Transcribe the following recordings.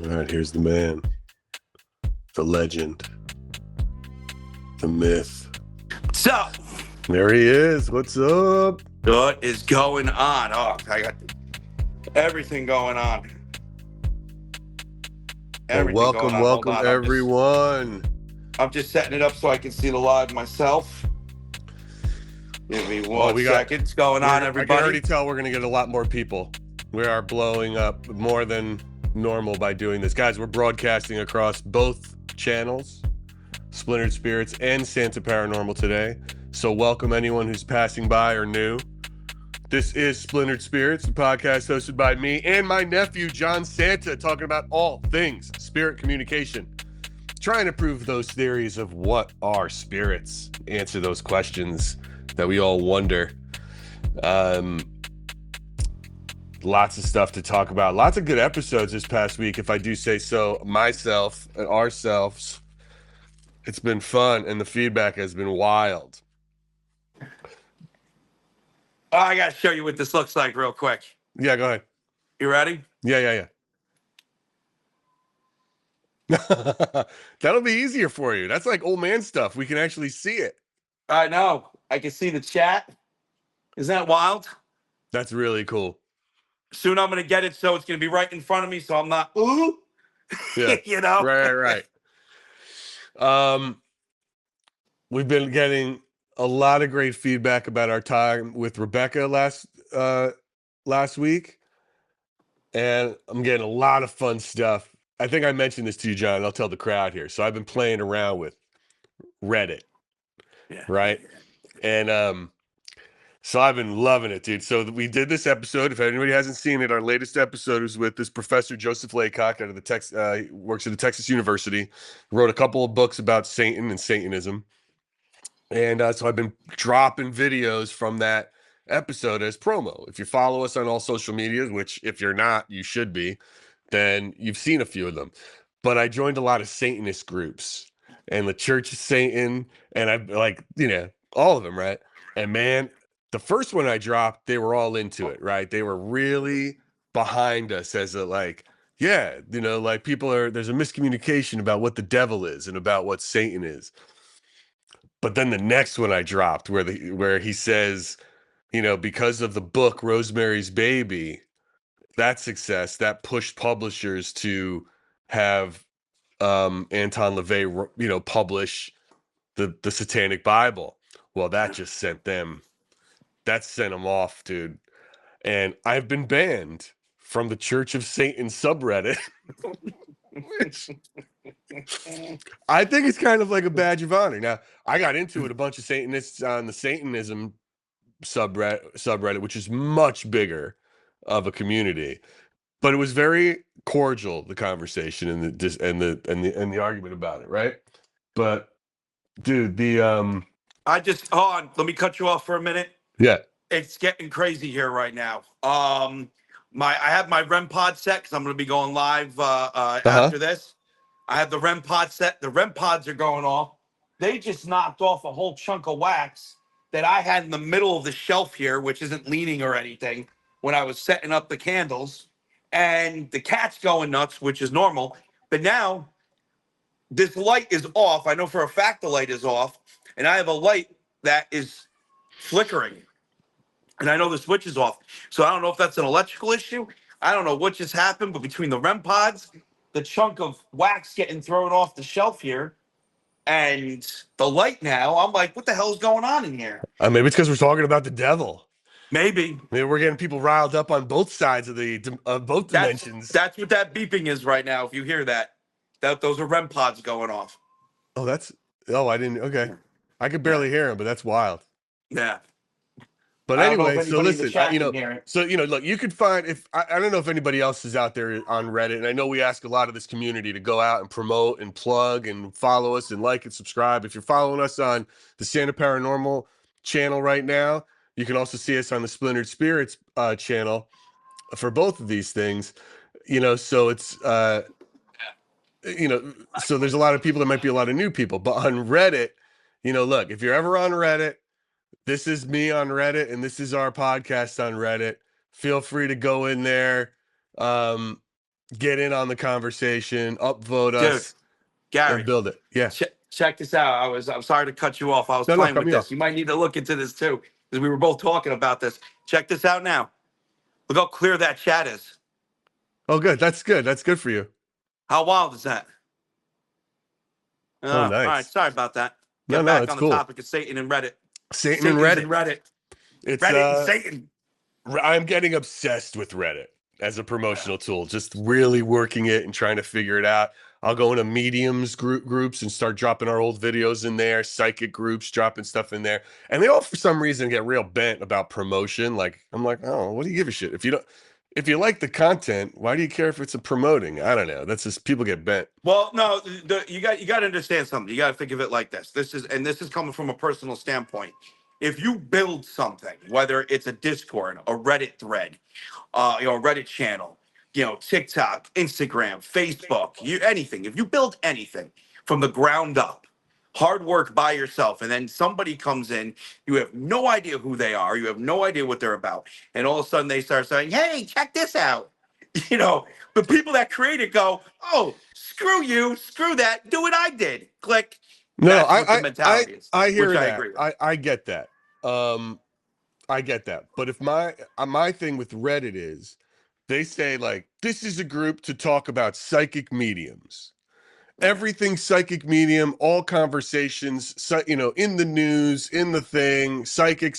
All right, here's the man, the legend, the myth. What's up? There he is. What's up? What is going on? Oh, I got everything going on. Well, welcome, Hold on. everyone. I'm just setting it up so I can see the live myself. Give me one second. What's going on, everybody? I can already tell we're going to get a lot more people. We are blowing up more than normal by doing this. Guys, we're broadcasting across both channels, Splintered Spirits and Santa Paranormal today. So welcome anyone who's passing by or new. This is Splintered Spirits, the podcast hosted by me and my nephew, John Santa, talking about all things spirit communication. Trying to prove those theories of what are spirits, answer those questions that we all wonder. Lots of stuff to talk about. Lots of good episodes this past week, if I do say so myself and ourselves. It's been fun, and the feedback has been wild. Oh, I got to show you what this looks like real quick. Yeah, go ahead. You ready? Yeah. That'll be easier for you. That's like old man stuff. We can actually see it. I know. I can see the chat. Isn't that wild? That's really cool. Soon I'm going to get it so it's going to be right in front of me so I'm not, ooh. Yeah. You know? Right. We've been getting a lot of great feedback about our time with Rebecca last week. And I'm getting a lot of fun stuff. I think I mentioned this to you, John. I'll tell the crowd here. So I've been playing around with Reddit. Yeah. Right. And so I've been loving it, dude. So we did this episode. If anybody hasn't seen it, our latest episode was with this professor, Joseph Laycock, out of the works at the Texas University. Wrote a couple of books about Satan and Satanism. And so I've been dropping videos from that episode as promo. If you follow us on all social medias, which if you're not, you should be, then you've seen a few of them. But I joined a lot of Satanist groups and the Church of Satan, and I'm like, all of them, right? And man, the first one I dropped, they were all into it, right? They were really behind us as a like, yeah, like there's a miscommunication about what the devil is and about what Satan is. But then the next one I dropped where he says, because of the book Rosemary's Baby, that success, that pushed publishers to have Anton LaVey, publish the Satanic Bible. Well, that sent them off, dude. And I've been banned from the Church of Satan subreddit, which I think it's kind of like a badge of honor. Now, I got into it, a bunch of Satanists on the Satanism subreddit, which is much bigger of a community, but it was very cordial, the conversation and the argument about it, right? But dude, Hold on, let me cut you off for a minute. Yeah. It's getting crazy here right now. I have my REM pod set because I'm going to be going live after this. I have the REM pod set. The REM pods are going off. They just knocked off a whole chunk of wax that I had in the middle of the shelf here, which isn't leaning or anything, when I was setting up the candles. And the cat's going nuts, which is normal. But now this light is off. I know for a fact the light is off. And I have a light that is flickering. And I know the switch is off. So I don't know if that's an electrical issue. I don't know what just happened, but between the REM pods, the chunk of wax getting thrown off the shelf here, and the light now, I'm like, what the hell is going on in here? Maybe it's because we're talking about the devil. Maybe we're getting people riled up on both sides of both dimensions. That's what that beeping is right now. If you hear that those are REM pods going off. I didn't. Okay. I could barely hear him, but that's wild. Yeah. But anyway, so listen, look, you could find I don't know if anybody else is out there on Reddit, and I know we ask a lot of this community to go out and promote and plug and follow us and like and subscribe. If you're following us on the Santa Paranormal channel right now, you can also see us on the Splintered Spirits channel for both of these things. So it's so there's a lot of people. There might be a lot of new people, but on Reddit, look, if you're ever on Reddit. This is me on Reddit, and this is our podcast on Reddit. Feel free to go in there. get in on the conversation, upvote Dude, us, and Gary, build it. Yeah. check this out. I'm sorry to cut you off. I was No, playing cut with me off. this. You might need to look into this too, because we were both talking about this. Check this out now. Look how clear that chat is. Oh, good. That's good. That's good for you. How wild is that? Oh, All right. nice. Sorry about that. No, Get no, back it's on the cool. topic of Satan and Reddit. Satan and Satan's Reddit. and Reddit. It's Reddit and Satan. I'm getting obsessed with Reddit as a promotional tool, just really working it and trying to figure it out. I'll go into mediums groups and start dropping our old videos in there, psychic groups, dropping stuff in there. And they all, for some reason, get real bent about promotion. Like, I'm like, oh, what do you give a shit? If you like the content, why do you care if it's a promoting? I don't know. That's just people get bent. Well, no, you got to understand something. You got to think of it like this. This is coming from a personal standpoint. If you build something, whether it's a Discord, a Reddit thread, a Reddit channel, TikTok, Instagram, Facebook, anything. If you build anything from the ground up, hard work by yourself, and then somebody comes in, you have no idea who they are, you have no idea what they're about, and all of a sudden they start saying, "Hey, check this out." The people that create it go, "Oh, screw you, screw that, do what I did." Click. No, That's what the mentality is, I hear which I that. agree with. I get that. I get that. But if my thing with Reddit is they say like this is a group to talk about psychic mediums. Everything psychic medium, all conversations, in the news, in the thing, psychic,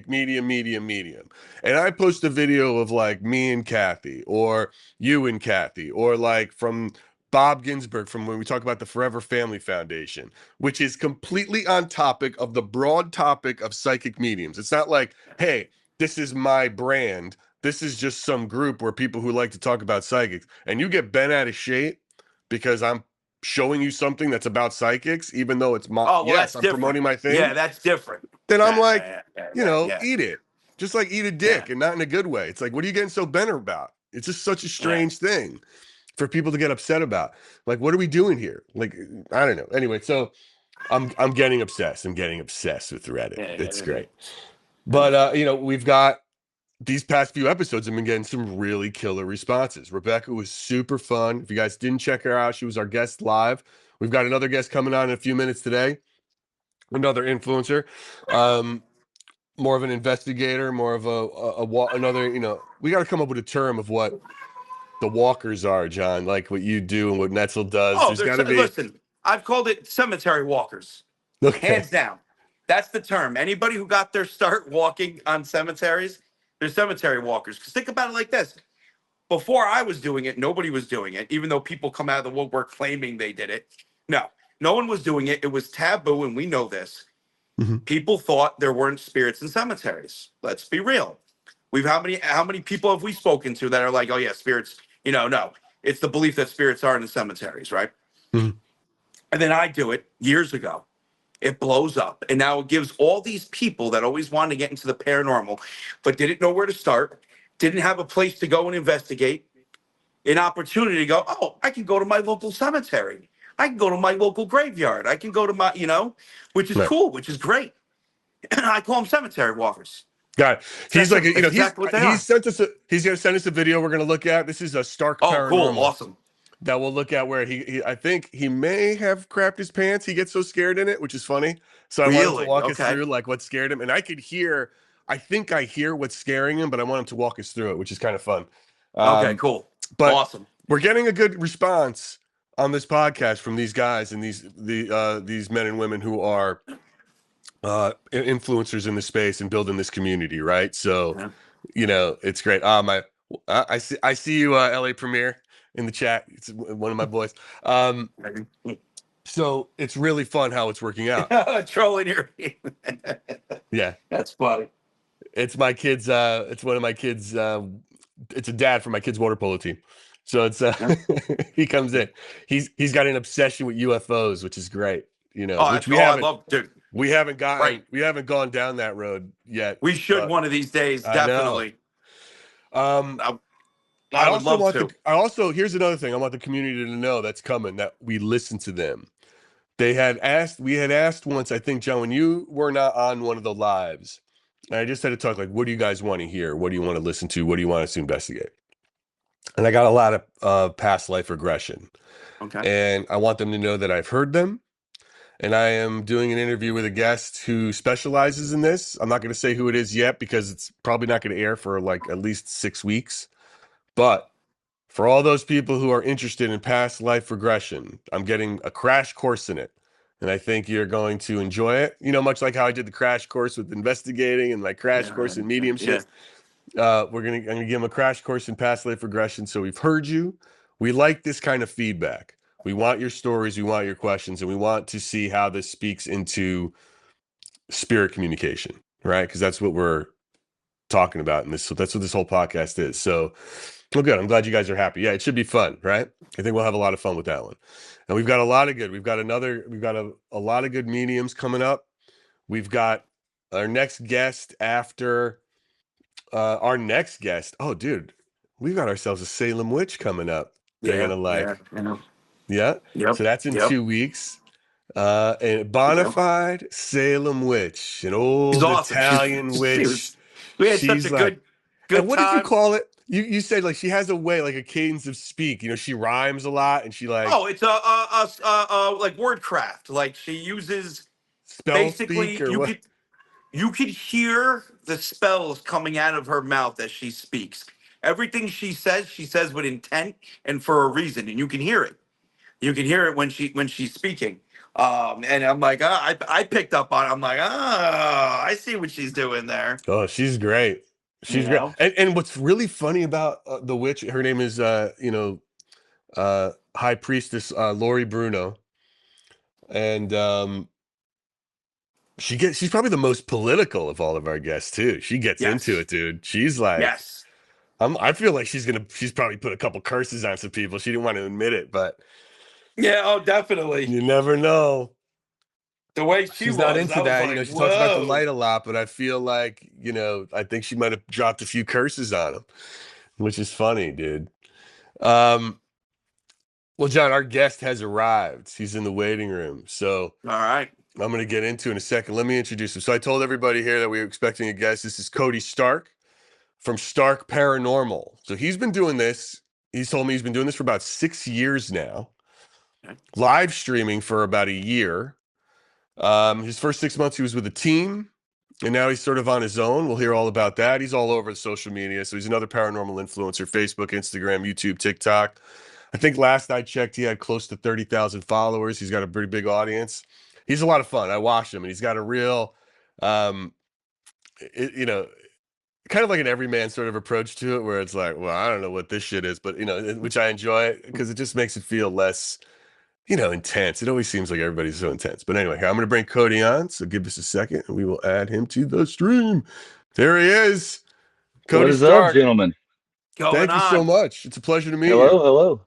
medium. And I post a video of like me and Kathy, or you and Kathy, or like from Bob Ginsburg from when we talk about the Forever Family Foundation, which is completely on topic of the broad topic of psychic mediums. It's not like, hey, this is my brand. This is just some group where people who like to talk about psychics, and you get bent out of shape because I'm showing you something that's about psychics, even though it's my, Oh, well, yes, that's I'm promoting different. my thing, Yeah, that's different. then I'm Yeah, like, yeah, yeah, yeah, yeah, eat it. Just like eat a yeah, dick, and not in a good way. It's like, what are you getting so bent about? It's just such a yeah, strange thing for people to get upset about. Like, what are we doing here? Like, I don't know. Anyway, so I'm getting obsessed. I'm getting obsessed with Reddit. yeah, It's yeah, great. But we've got these past few episodes have been getting some really killer responses. Rebecca was super fun. If you guys didn't check her out, she was our guest live. We've got another guest coming on in a few minutes today. Another influencer, more of an investigator, more of another. We got to come up with a term of what the walkers are, John. Like what you do and what Netzel does. Oh, There's got to be listen, I've called it cemetery walkers, okay. hands down. That's the term. Anybody who got their start walking on cemeteries, they're cemetery walkers. Because think about it like this. Before I was doing it, nobody was doing it, even though people come out of the woodwork claiming they did it. No one was doing it. It was taboo, and we know this. Mhm. People thought there weren't spirits in cemeteries. Let's be real. How many people have we spoken to that are like, "Oh yeah, spirits, no. It's the belief that spirits are in the cemeteries, right?" Mhm. And then I do it years ago. It blows up. And now it gives all these people that always wanted to get into the paranormal, but didn't know where to start, didn't have a place to go and investigate, an opportunity to go, "Oh, I can go to my local cemetery. I can go to my local graveyard. I can go to my, which is Right. cool, which is great." I call them cemetery walkers. God, he's like, That's exactly what they he's are. sent us he's going to send us a video we're going to look at. This is a Stark Oh, cool. Paranormal Awesome. that we'll look at where he I think he may have crapped his pants. He gets so scared in it, which is funny. So I want him to Really? walk us Okay. through like what scared him. And I think I hear what's scaring him, but I want him to walk us through it, which is kind of fun. Okay, cool. But Awesome. we're getting a good response on this podcast from these guys and these men and women who are influencers in the space and building this community, right? So it's great. I see you, LA Premier, in the chat. It's one of my boys. So it's really fun how it's working out. Trolling your Yeah, That's funny. it's my kids. It's one of my kids. It's a dad for my kids' water polo team. So it's he comes in. He's got an obsession with UFOs, which is great. Which we haven't. I love, dude. We haven't gotten. Right. We haven't gone down that road yet. We should one of these days, I know. definitely. I would also love to. Here's another thing I want the community to know that's coming, that we listen to them. We had asked once, I think, John, when you were not on one of the lives, and I just had to talk like, what do you guys want to hear? What do you want to listen to? What do you want us to investigate? and I got a lot of past life regression. Okay. And I want them to know that I've heard them. And I am doing an interview with a guest who specializes in this. I'm not going to say who it is yet because it's probably not going to air for like at least 6 weeks. But for all those people who are interested in past life regression, I'm getting a crash course in it. And I think you're going to enjoy it. You know, much like how I did the crash course with investigating and my crash Yeah. course in Yeah. mediumship. I'm gonna give him a crash course in past life regression. So we've heard you. We like this kind of feedback. We want your stories, we want your questions, and we want to see how this speaks into spirit communication, right? Because that's what we're talking about in this. So that's what this whole podcast is. So, well, good. I'm glad you guys are happy. Yeah, it should be fun, right? I think we'll have a lot of fun with that one. And we've got a lot of good. We've got a lot of good mediums coming up. We've got our next guest after our next guest. Oh, dude, we've got ourselves a Salem witch coming up. They're Yeah. gonna Yeah. like, You know. yeah. Yep. So that's in Yep. 2 weeks. A Yep. bonafide Salem witch, an She's old awesome. Italian She witch. was. We had such She's a like, and good what did you time. call it? You said like she has a way, like a cadence of speak. You know, she rhymes a lot and she like Oh, it's like wordcraft. Like she uses spell speak basically or what? you could hear the spells coming out of her mouth as she speaks. Everything she says with intent and for a reason, and you can hear it. You can hear it when she's speaking. And I'm like, I picked up on it. I'm like, I see what she's doing there. Oh, she's great. You She's great. know? And what's really funny about the witch, her name is High Priestess Lori Bruno, and she's probably the most political of all of our guests too. She gets into Yes. it, dude. She's like, Yes. I feel like she's probably put a couple curses on some people. She didn't want to admit it, but Yeah, oh, definitely. you never know. The way she She's not was, into I was that. You like, know, she talks about the whoa. light a lot, but I feel like, I think she might have dropped a few curses on him, which is funny, dude. Um, well, John, our guest has arrived. He's in the waiting room. So All right. I'm going to get into in a second. Let me introduce him. So I told everybody here that we were expecting a guest. This is Cody Stark from Stark Paranormal. So he's been doing this. He's told me he's been doing this for about 6 years now, Okay. live streaming for about a year. His first 6 months, he was with a team, and now he's sort of on his own. We'll hear all about that. He's all over the social media. So he's another paranormal influencer, Facebook, Instagram, YouTube, TikTok. I think last I checked, he had close to 30,000 followers. He's got a pretty big audience. He's a lot of fun. I watched him, and he's got a real, um, you know, kind of like an everyman sort of approach to it, where it's like, well, I don't know what this shit is, but which I enjoy because it just makes it feel less, intense. It always seems like everybody's so intense. But anyway, I'm going to bring Cody on. So give us a second, and we will add him to the stream. There he is, What Cody is up, Stark. gentlemen? Going Thank you so on. much. It's a pleasure to meet Hello, you. hello.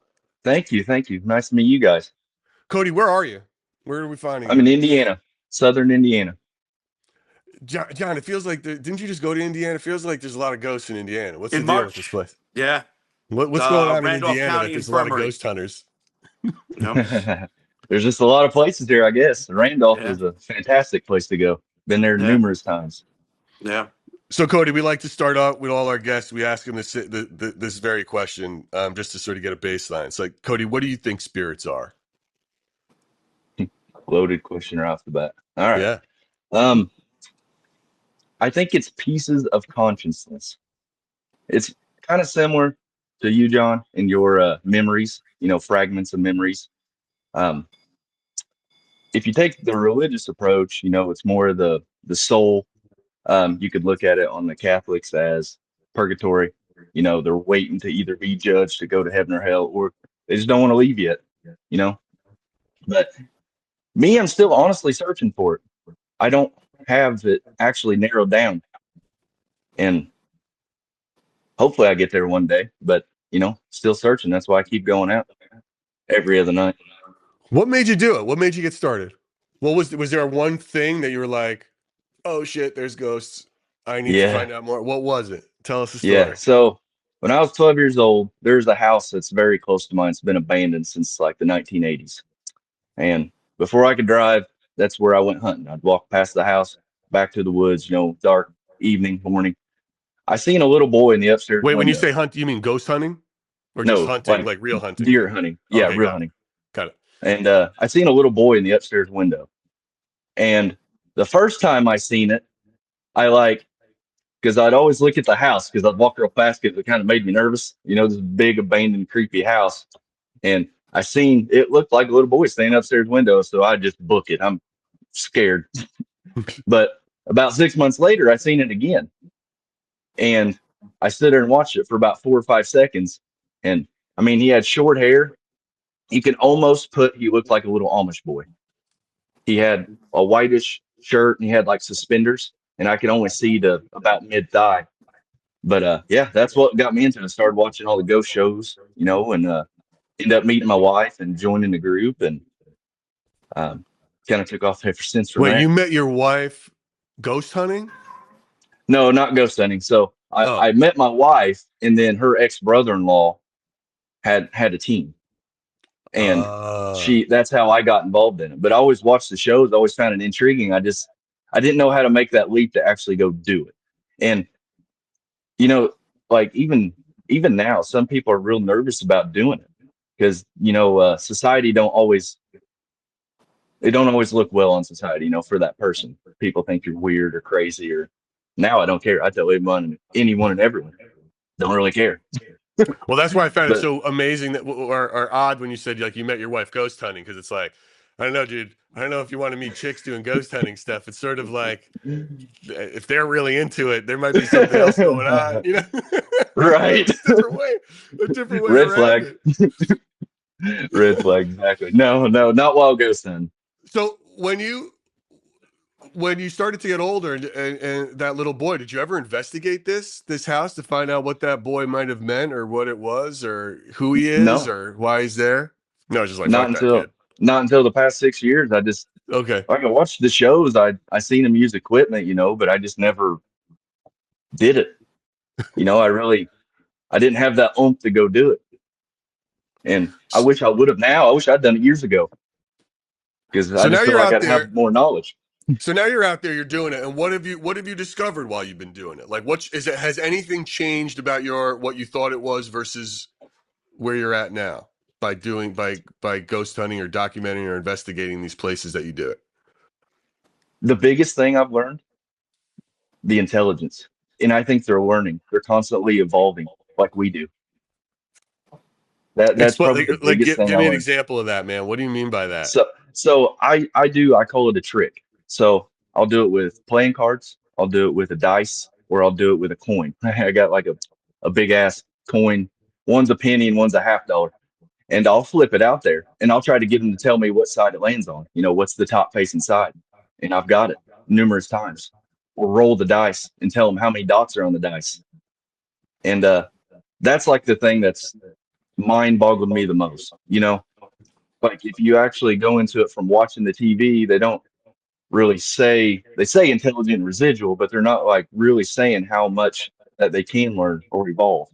Thank you, thank you. Nice to meet you guys. Cody, where are you? Where are we finding I'm you? in Indiana, Southern Indiana. John, it feels like didn't you just go to Indiana? It feels like there's a lot of ghosts in Indiana. What's the In deal with this March. place? Yeah. What's going on in Randolph Indiana that County there's a lot of Infirmary. ghost hunters? Yep. There's just a lot of places here, I guess. Randolph Yeah. is a fantastic place to go. Been there Yeah. numerous times. Yeah. So, Cody, we like to start out with all our guests. We ask them this very question, just to sort of get a baseline. It's like, Cody, what do you think spirits are? Loaded question right off the bat. All right. Yeah. Um, I think it's pieces of consciousness. It's kind of similar to you, John, in your memories, fragments of memories. Um, if you take the religious approach, it's more the soul. You could look at it on the Catholics as purgatory. They're waiting to either be judged to go to heaven or hell, or they just don't want to leave yet. But me, I'm still honestly searching for it. I don't have it actually narrowed down, and hopefully I get there one day. But still searching. That's why I keep going out every other night. What made you do it? What made you get started? What was there one thing that you were like, oh shit, there's ghosts. I need to Yeah, find out more. What was it? Tell us the yeah. story. So when I was 12 years old, there's a house that's very close to mine. It's been abandoned since like the 1980s. And before I could drive, that's where I went hunting. I'd walk past the house, back to the woods, dark evening, morning. I seen a little boy in the upstairs Wait, when you window. say hunt, you mean ghost hunting? Or just No, hunting, like like real hunting? deer hunting. Yeah, Okay, real got it. hunting. Got it. And I seen a little boy in the upstairs window. And the first time I seen it, I like, because I'd always look at the house because I'd walk real fast because it kind of made me nervous. You know, this big, abandoned, creepy house. And I seen it looked like a little boy standing upstairs window. So I just book it. I'm scared. But about 6 months later, I seen it again. And I stood there and watched it for about 4 or 5 seconds. And I mean, he had short hair. You can almost put, he looked like a little Amish boy. He had a whitish shirt and he had like suspenders. And I could only see to about mid thigh. But yeah, that's what got me into it. I started watching all the ghost shows, you know, and ended up meeting my wife and joining the group, and kind of took off ever since from Wait, there. you met your wife ghost hunting? No, not ghost hunting. So Oh. I met my wife, and then her ex brother-in-law had a team, and that's how I got involved in it. But I always watched the shows, I always found it intriguing. I didn't know how to make that leap to actually go do it. And you know, like even now, some people are real nervous about doing it because society don't always look well on society. You know, for that person, people think you're weird or crazy. Or now I don't care. I tell anyone and everyone, don't really care. Well, that's why I found it But so amazing that or odd when you said like you met your wife ghost hunting, because it's like, I don't know, dude. I don't know if you want to meet chicks doing ghost hunting stuff. It's sort of like, if they're really into it, there might be something else going on, you know? right. It's a different way Red around flag. it. Red flag, exactly. No, not while ghost hunting. So when you started to get older and that little boy, did you ever investigate this house to find out what that boy might have meant or what it was or who he is No, or why he's there? No, it's just like, not fuck that until kid. not until the past 6 years. Okay. Like I watched the shows. I seen him use equipment, but I just never did it. I didn't have that oomph to go do it. And I wish I would have now. I wish I'd done it years ago because I So now just feel you're like out I'd there. have more knowledge. So now you're out there, you're doing it. And what have you discovered while you've been doing it? Like has anything changed about what you thought it was versus where you're at now by doing by ghost hunting or documenting or investigating these places that you do it? The biggest thing I've learned, the intelligence. And I think they're learning. They're constantly evolving like we do. That's Explain, probably the like biggest thing give I me an learned. example of that, man. What do you mean by that? So I call it a trick. So I'll do it with playing cards, I'll do it with a dice, or I'll do it with a coin. I got like a big ass coin. One's a penny and one's a $50. And I'll flip it out there and I'll try to get them to tell me what side it lands on. What's the top facing side. And I've got it numerous times. Or roll the dice and tell them how many dots are on the dice. And that's like the thing that's mind boggled me the most. Like if you actually go into it from watching the TV, they don't really they say intelligent residual, but they're not like really saying how much that they can learn or evolve.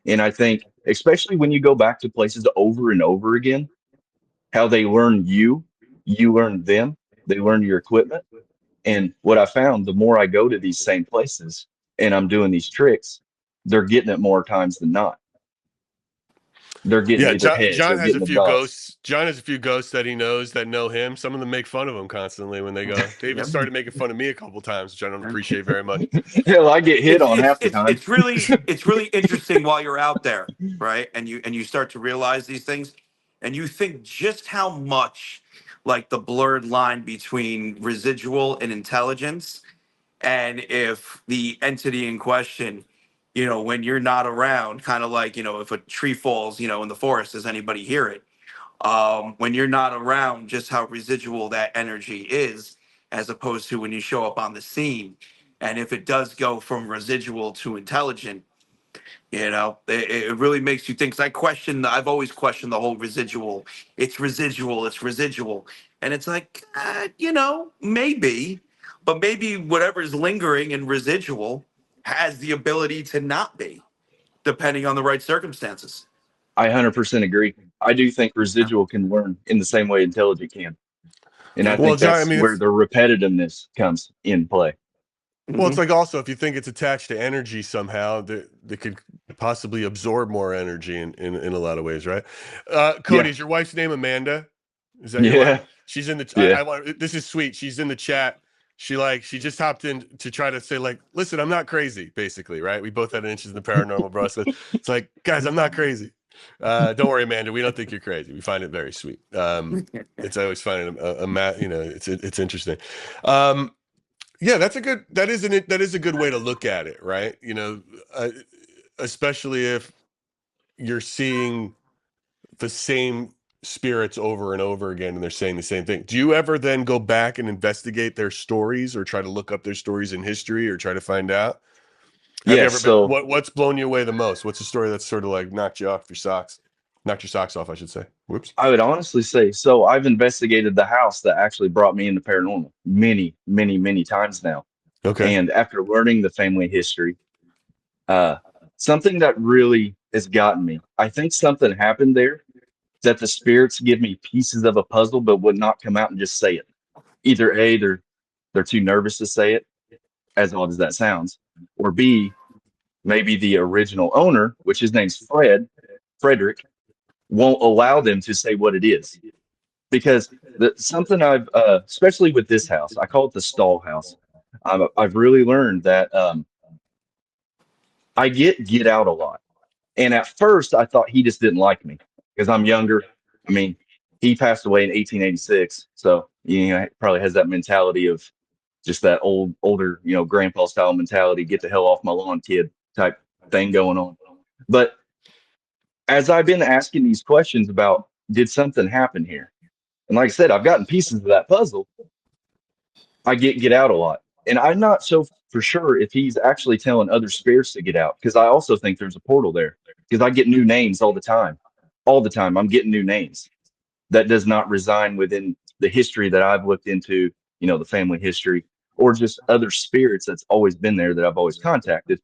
And I think, especially when you go back to places over and over again, how they learn you learn them, they learn your equipment. And what I found, the more I go to these same places and I'm doing these tricks, they're getting it more times than not. They're getting Yeah, either heads, John they're has a getting the few dots. ghosts. John has a few ghosts that he knows that know him. Some of them make fun of him constantly when they go. David started making fun of me a couple times, which I don't appreciate very much. Hell, I get hit it's on it's half the it's time. it's really interesting while you're out there, right? And you start to realize these things, and you think just how much like the blurred line between residual and intelligence, and if the entity in question, when you're not around, kind of like if a tree falls, in the forest, does anybody hear it? When you're not around, just how residual that energy is, as opposed to when you show up on the scene. And if it does go from residual to intelligent, it really makes you think. 'Cause I've always questioned the whole residual. It's residual, it's residual. And it's like, maybe, but maybe whatever is lingering and residual has the ability to not be, depending on the right circumstances. I 100% agree. I do think residual can learn in the same way intelligent can. And I Yeah. Well, think John, I that's mean, where the repetitiveness comes in play. Well, it's like also if you think it's attached to energy somehow, that could possibly absorb more energy in a lot of ways, right? Cody, Yeah. is your wife's name Amanda? Is that your wife? Yeah. She's in the. Yeah. I want. This is sweet. She's in the chat. She just hopped in to try to say like, listen, I'm not crazy. Basically, right? We both had inches in the paranormal, bro. So it's like, guys, I'm not crazy. Don't worry, Amanda. We don't think you're crazy. We find it very sweet. It's I always find it it's interesting. Yeah, that is a good way to look at it, right? Uh, especially if you're seeing the same spirits over and over again and they're saying the same thing. Do you ever then go back and investigate their stories or try to look up their stories in history or try to find out? Have you Yes. ever been So what's blown you away the most? What's a story that's sort of like knocked you off your socks? Knocked your socks off, I should say. Whoops. I would honestly say, so I've investigated the house that actually brought me into paranormal many, many, many times now. Okay. And after learning the family history, uh, something that really has gotten me, I think something happened there that the spirits give me pieces of a puzzle, but would not come out and just say it. Either A, they're too nervous to say it, as odd as that sounds, or B, maybe the original owner, which his name's Frederick, won't allow them to say what it is. Because something I've, especially with this house, I call it the stall house. I've really learned that I get out a lot. And at first, I thought he just didn't like me because I'm younger. I mean, he passed away in 1886, so probably has that mentality of just that older, grandpa style mentality. Get the hell off my lawn, kid, type thing going on. But as I've been asking these questions about did something happen here, and like I said, I've gotten pieces of that puzzle. I get out a lot, and I'm not so for sure if he's actually telling other spirits to get out because I also think there's a portal there because I get new names all the time. All the time, I'm getting new names that does not reside within the history that I've looked into, the family history or just other spirits that's always been there that I've always contacted.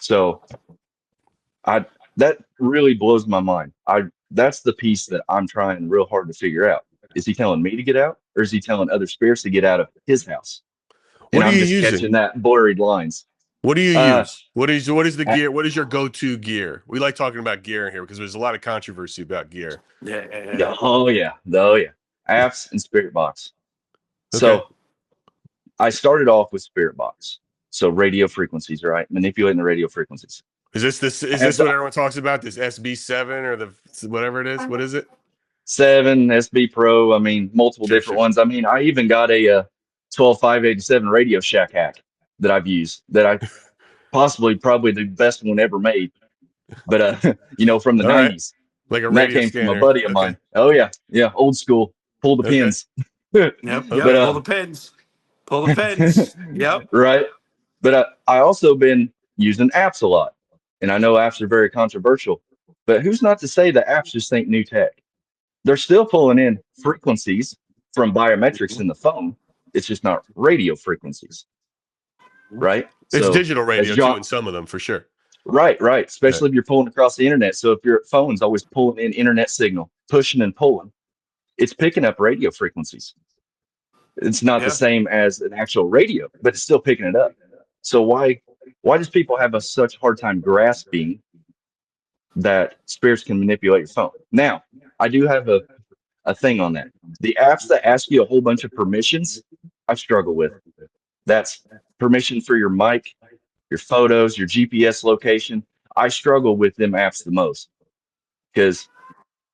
So I that really blows my mind. That's the piece that I'm trying real hard to figure out. Is he telling me to get out, or is he telling other spirits to get out of his house? And What are I'm you just using? catching that blurred lines. What do you Uh, use? What is the a- gear? What is your go-to gear? We like talking about gear here because there's a lot of controversy about gear. yeah, oh yeah, apps and spirit box. Okay. So I started off with spirit box. So radio frequencies, right? Manipulating the radio frequencies. Is this As what everyone talks about? This SB7 or the whatever it is? What is it? 7 SB Pro. I mean, multiple Sure, different sure. ones. I mean, I even got a 12587 Radio Shack hack that I've used that I probably the best one ever made. But from the All right. 90s. Like a And that radio came from a scanner. buddy of Okay. mine. Oh yeah, yeah, old school. Pull the Okay. pins. Yep. But Okay. Pull the pins. Pull the pins. Yep. right. But I also been using apps a lot, and I know apps are very controversial. But who's not to say that apps just ain't new tech? They're still pulling in frequencies from biometrics in the phone. It's just not radio frequencies, right? It's So digital as radio too John, in some of them for sure. right, Right. especially if you're pulling across the internet. So if your phone's always pulling in internet signal, pushing and pulling, it's picking up radio frequencies. It's not the Yeah. same as an actual radio, but it's still picking it up. So why does people have a such hard time grasping that spirits can manipulate your phone? Now, I do have a thing on that. The apps that ask you a whole bunch of permissions, I struggle with. That's permission for your mic, your photos, your GPS location. I struggle with them apps the most because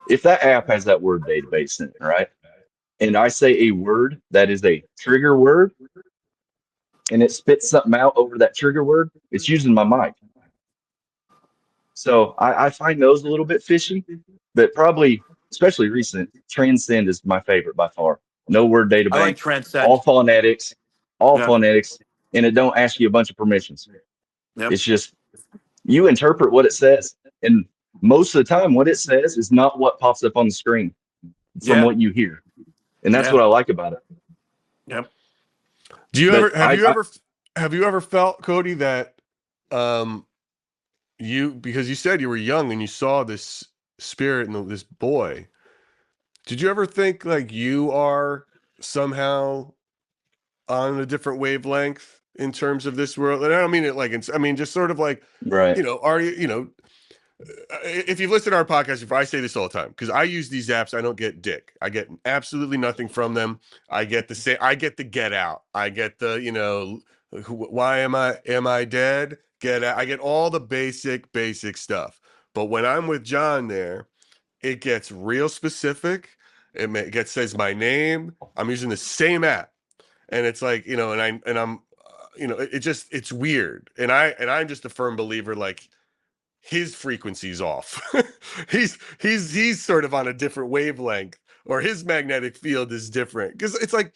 if that app has that word database in it, right? And I say a word that is a trigger word and it spits something out over that trigger word, it's using my mic. So I find those a little bit fishy, but probably, especially recent, Transcend is my favorite by far. No word data I like bank, Transcend. all phonetics, Yeah. and it don't ask you a bunch of permissions. Yep. It's just you interpret what it says. And most of the time, what it says is not what pops up on the screen from Yeah. what you hear. And that's Yeah. what I like about it. Yep. Do you But ever have you ever felt, Cody, that um because you said you were young and you saw this spirit and this boy. Did you ever think like you are somehow on a different wavelength in terms of this world. And I don't mean it like, I mean, just sort of like, Right. are you, if you've listened to our podcast before, I say this all the time because I use these apps. I don't get dick. I get absolutely nothing from them. I get I get the get out. I get the, why am I dead? Get out. I get all the basic stuff. But when I'm with John there, it gets real specific. It says my name. I'm using the same app, and it's like, I'm, it's weird. And I'm just a firm believer, like, his frequency's off. he's sort of on a different wavelength, or his magnetic field is different. Because it's like,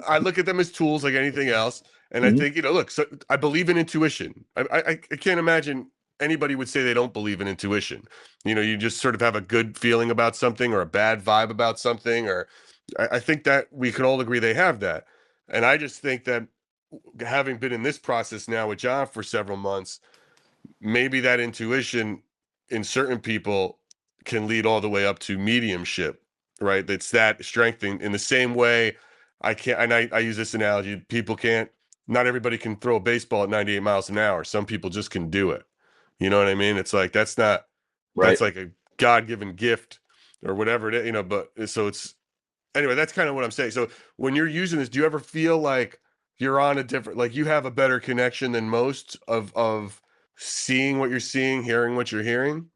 I look at them as tools like anything else, and I Mhm. think, look, so I believe in intuition. I can't imagine anybody would say they don't believe in intuition. You just sort of have a good feeling about something or a bad vibe about something, or I think that we can all agree they have that. And I just think that, having been in this process now with John for several months, maybe that intuition in certain people can lead all the way up to mediumship, right? That's that strengthening in the same way. I can't, and I use this analogy. Not everybody can throw a baseball at 98 miles an hour. Some people just can do it. You know what I mean? It's like, that's Right. like a God-given gift or whatever it is, but so anyway, that's kind of what I'm saying. So when you're using this, do you ever feel like you're on a different, like you have a better connection than most of seeing what you're seeing, hearing what you're hearing?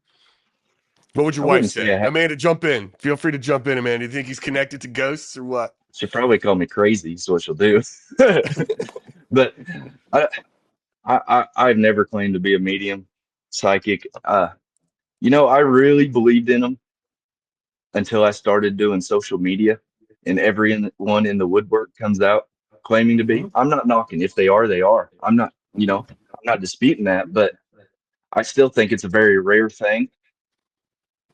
What would your I wife wouldn't say say? I have. Amanda, jump in. Feel free to jump in, Amanda. Do you think he's connected to ghosts or what? She'll probably call me crazy, is what she'll do. But I, I've never claimed to be a medium, psychic. I really believed in them until I started doing social media, and everyone in the woodwork comes out claiming to be. Mhm. I'm not knocking. If they are, they are. I'm not disputing that, but I still think it's a very rare thing.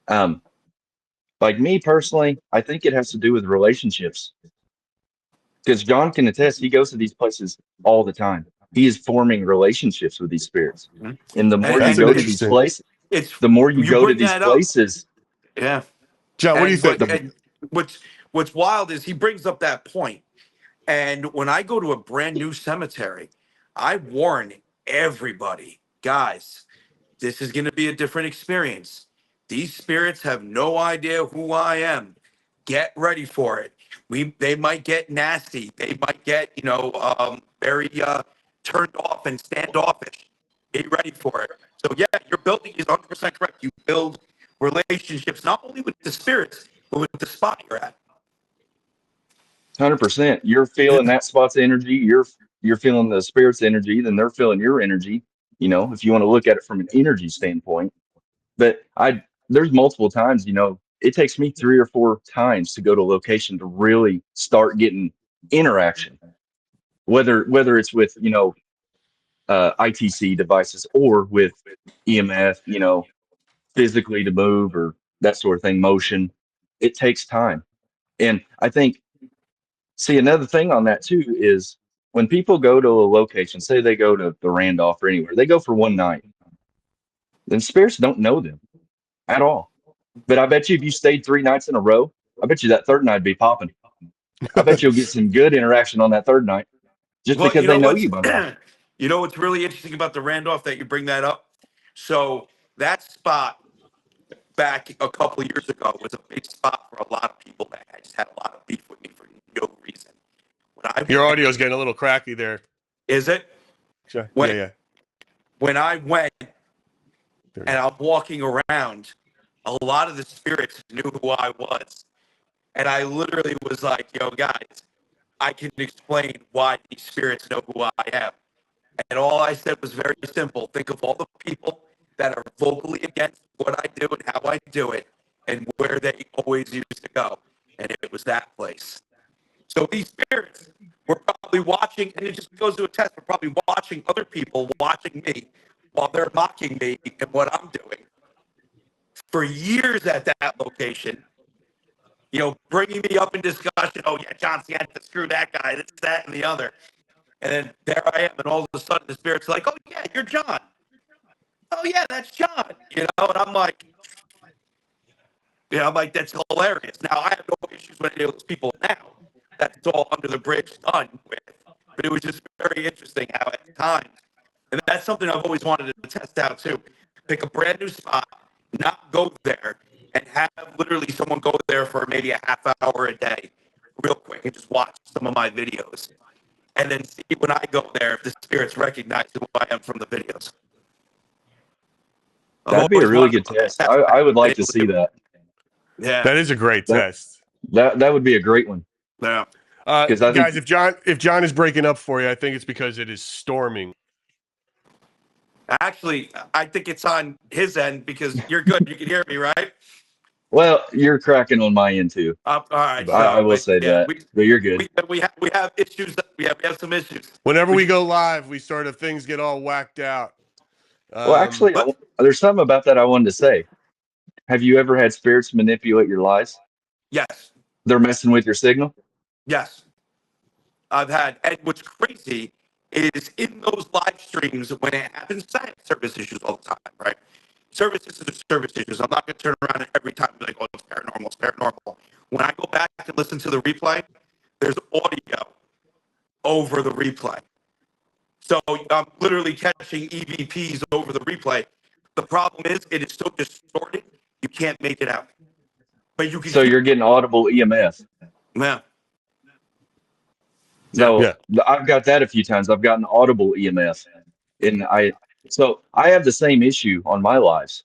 Um, like me personally, I think it has to do with relationships. Because John can attest, he goes to these places all the time. He is forming relationships with these spirits. Mhm. And the And more you That's and an go to these interesting. places, it's the more you you go to bring these that up, places, yeah. John, what do you And think? but and what's wild is he brings up that point. And when I go to a brand new cemetery, I warn everybody, guys, this is going to be a different experience. These spirits have no idea who I am. Get ready for it. They might get nasty. They might get very turned off and standoffish. Get ready for it. So yeah, your building is 100% correct. You build relationships not only with the spirits but with the spot you're at. 100%, you're feeling that spot's energy, you're feeling the spirit's energy, then they're feeling your energy, if you want to look at it from an energy standpoint. But there's multiple times, it takes me 3 or 4 times to go to a location to really start getting interaction, whether it's with, ITC devices or with EMF, physically to move or that sort of thing, motion. It takes time. And I think, see, another thing on that too is when people go to a location, say they go to the Randolph or anywhere, they go for one night, then spirits don't know them at all. But I bet you if you stayed 3 nights in a row, I bet you that third night would be popping. I bet you'll get some good interaction on that third night just Well, because they know you by now. you know what's really interesting about the Randolph that you bring that up? So that spot back a couple of years ago was a big spot for a lot of people that had just had a lot of beef with me for no reason. When I Your went, audio is getting a little cracky there. is it Sure. when Yeah. when I went There we and go. I'm walking around, a lot of the spirits knew who I was, and I literally was like, "Yo, guys, I can explain why these spirits know who I am." And all I said was very simple. Think of all the people that are vocally against what I do and how I do it and where they always used to go. And it was that place. So these spirits were probably watching, and it just goes to a test, we're probably watching other people watching me while they're mocking me and what I'm doing for years at that location, bringing me up in discussion. Oh, yeah, John Cena, screw that guy, this, that, and the other. And then there I am, and all of a sudden the spirit's like, "Oh yeah, you're John. Oh yeah, that's John." And I'm like, that's hilarious. Now I have no issues with any of those people now. That's all under the bridge, done with. but it was just very interesting how at times, and that's something I've always wanted to test out too. Pick a brand new spot, not go there, and have literally someone go there for maybe a half hour a day, real quick, and just watch some of my videos. And then see when I go there if the spirits recognize who I am from the videos. That'd be a really good test. I would like to see that. Yeah, That is a great test. That would be a great one. Yeah. Guys, if John is breaking up for you, I think it's because it is storming. Actually, I think it's on his end because you're good. You can hear me, right? Well, you're cracking on my end too. All right. I will say that, but you're good. We have issues. We have some issues. Whenever we go live, we sort of things get all whacked out. Well, actually, there's something about that I wanted to say. Have you ever had spirits manipulate your lives? Yes. They're messing with your signal? Yes. I've had, and what's crazy is in those live streams when it happens, I have service issues all the time, right? Services are service issues. I'm not going to turn around and every time be like, oh, it's paranormal, it's paranormal. When I go back and listen to the replay, there's audio over the replay. So I'm literally catching EVPs over the replay. The problem is it is so distorted, you can't make it out. But you can. So you're getting audible EMF. Yeah. So I've got that a few times. I've gotten audible EMF, and I have the same issue on my lives,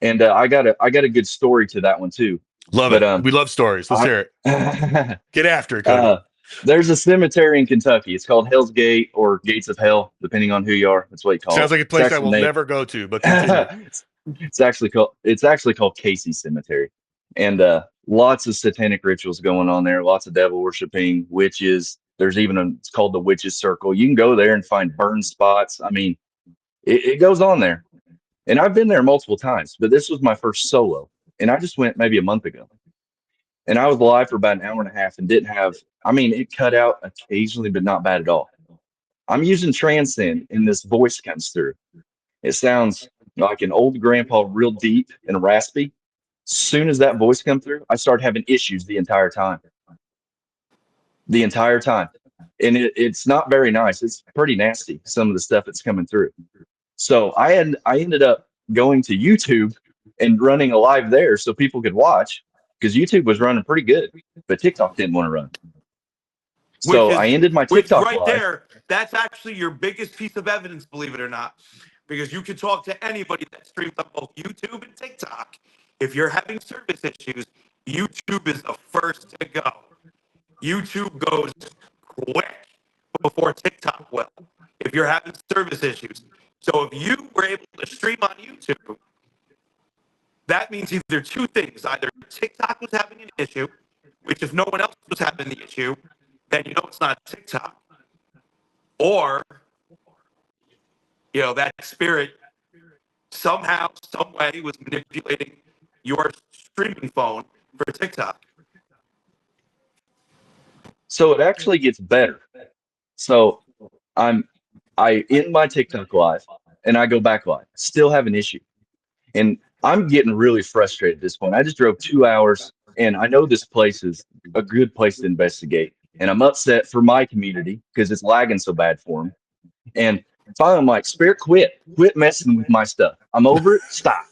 and I got a good story to that one too. Love it. We love stories. Let's hear it. Get after it, Cody. There's a cemetery in Kentucky. It's called Hell's Gate or Gates of Hell, depending on who you are. That's what you call it. Sounds like a place I will never go to, but continue. It's actually called Casey Cemetery, and lots of satanic rituals going on there. Lots of devil worshiping, witches. There's even it's called the Witches Circle. You can go there and find burn spots. I mean, it goes on there, and I've been there multiple times. But this was my first solo, and I just went maybe a month ago, and I was live for about an hour and a half and didn't have. I mean, it cut out occasionally, but not bad at all. I'm using Transcend, and this voice comes through. It sounds like an old grandpa, real deep and raspy. As soon as that voice comes through, I started having issues the entire time. And it's not very nice. It's pretty nasty, some of the stuff that's coming through. So I ended up going to YouTube and running a live there so people could watch, because YouTube was running pretty good, but TikTok didn't want to run. So I ended my TikTok right live. There. That's actually your biggest piece of evidence, believe it or not, because you can talk to anybody that streams on both YouTube and TikTok. If you're having service issues, YouTube is the first to go. YouTube goes quick before TikTok will, if you're having service issues. So if you were able to stream on YouTube, that means either two things. Either TikTok was having an issue, which if no one else was having the issue, then you know it's not TikTok. Or, that spirit somehow, some way was manipulating your streaming phone for TikTok. So it actually gets better. So I end my TikTok live and I go back live, still have an issue. And I'm getting really frustrated at this point. I just drove 2 hours and I know this place is a good place to investigate. And I'm upset for my community because it's lagging so bad for them. And finally I'm like, Spirit, quit messing with my stuff. I'm over it. Stop.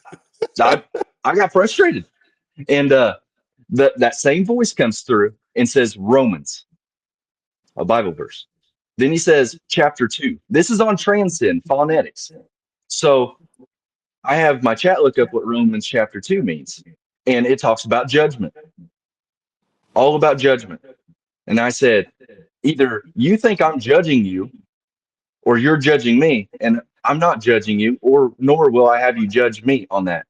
So I got frustrated. And that same voice comes through and says Romans, a Bible verse. Then he says chapter 2. This is on Transcend phonetics. So I have my chat look up what Romans chapter 2 means. And it talks about judgment. All about judgment. And I said, either you think I'm judging you or you're judging me, and I'm not judging you, or nor will I have you judge me on that.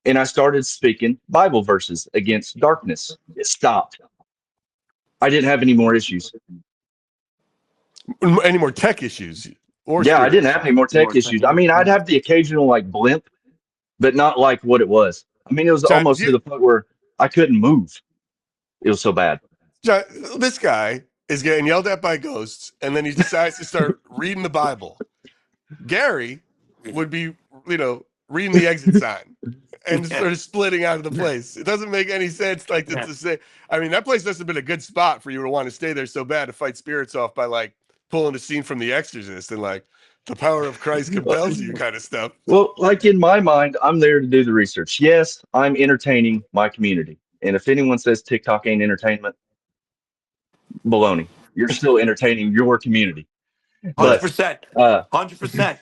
And I started speaking Bible verses against darkness. It stopped. I didn't have any more issues. Any more tech issues? I didn't have any more tech issues. I mean, I'd have the occasional blimp, but not like what it was. I mean, it was almost to the point where I couldn't move. It was so bad. John, this guy is getting yelled at by ghosts, and then he decides to start reading the Bible. Gary would be, reading the exit sign and sort of splitting out of the place. It doesn't make any sense to say. I mean, that place must have been a good spot for you to want to stay there so bad to fight spirits off by pulling a scene from The Exorcist and like the power of Christ compels you kind of stuff. Well, like in my mind, I'm there to do the research. Yes, I'm entertaining my community. And if anyone says TikTok ain't entertainment, baloney. You're still entertaining your community. But 100%. uh 100%.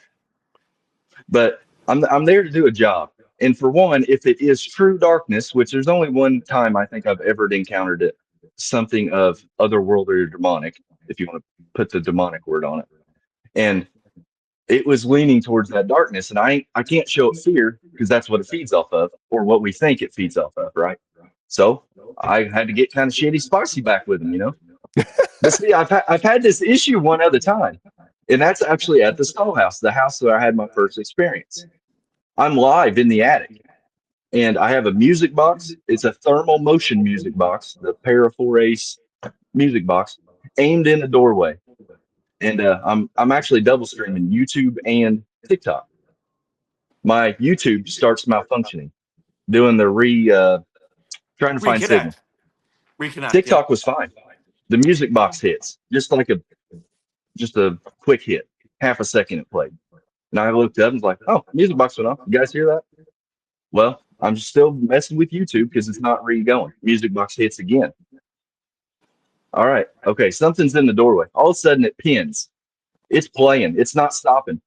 but I'm there to do a job. And for one, if it is true darkness, which there's only one time I think I've ever encountered it, something of otherworldly or demonic, if you want to put the demonic word on it. And it was leaning towards that darkness. And I can't show it fear because that's what it feeds off of, or what we think it feeds off of, right? So I had to get kind of shitty spicy back with him, you know. But see, I've had this issue one other time, and that's actually at the Skull House, the house where I had my first experience. I'm live in the attic, and I have a music box. It's a thermal motion music box, the Para 4 Ace music box, aimed in the doorway. And I'm actually double streaming YouTube and TikTok. My YouTube starts malfunctioning, doing the trying to find signal. Reconnect. TikTok was fine. The music box hits just a quick hit, half a second it played. And I looked up and was like, oh, music box went off. You guys hear that? Well, I'm still messing with YouTube because it's not going. Music box hits again. All right. Okay. Something's in the doorway. All of a sudden it pins. It's playing. It's not stopping.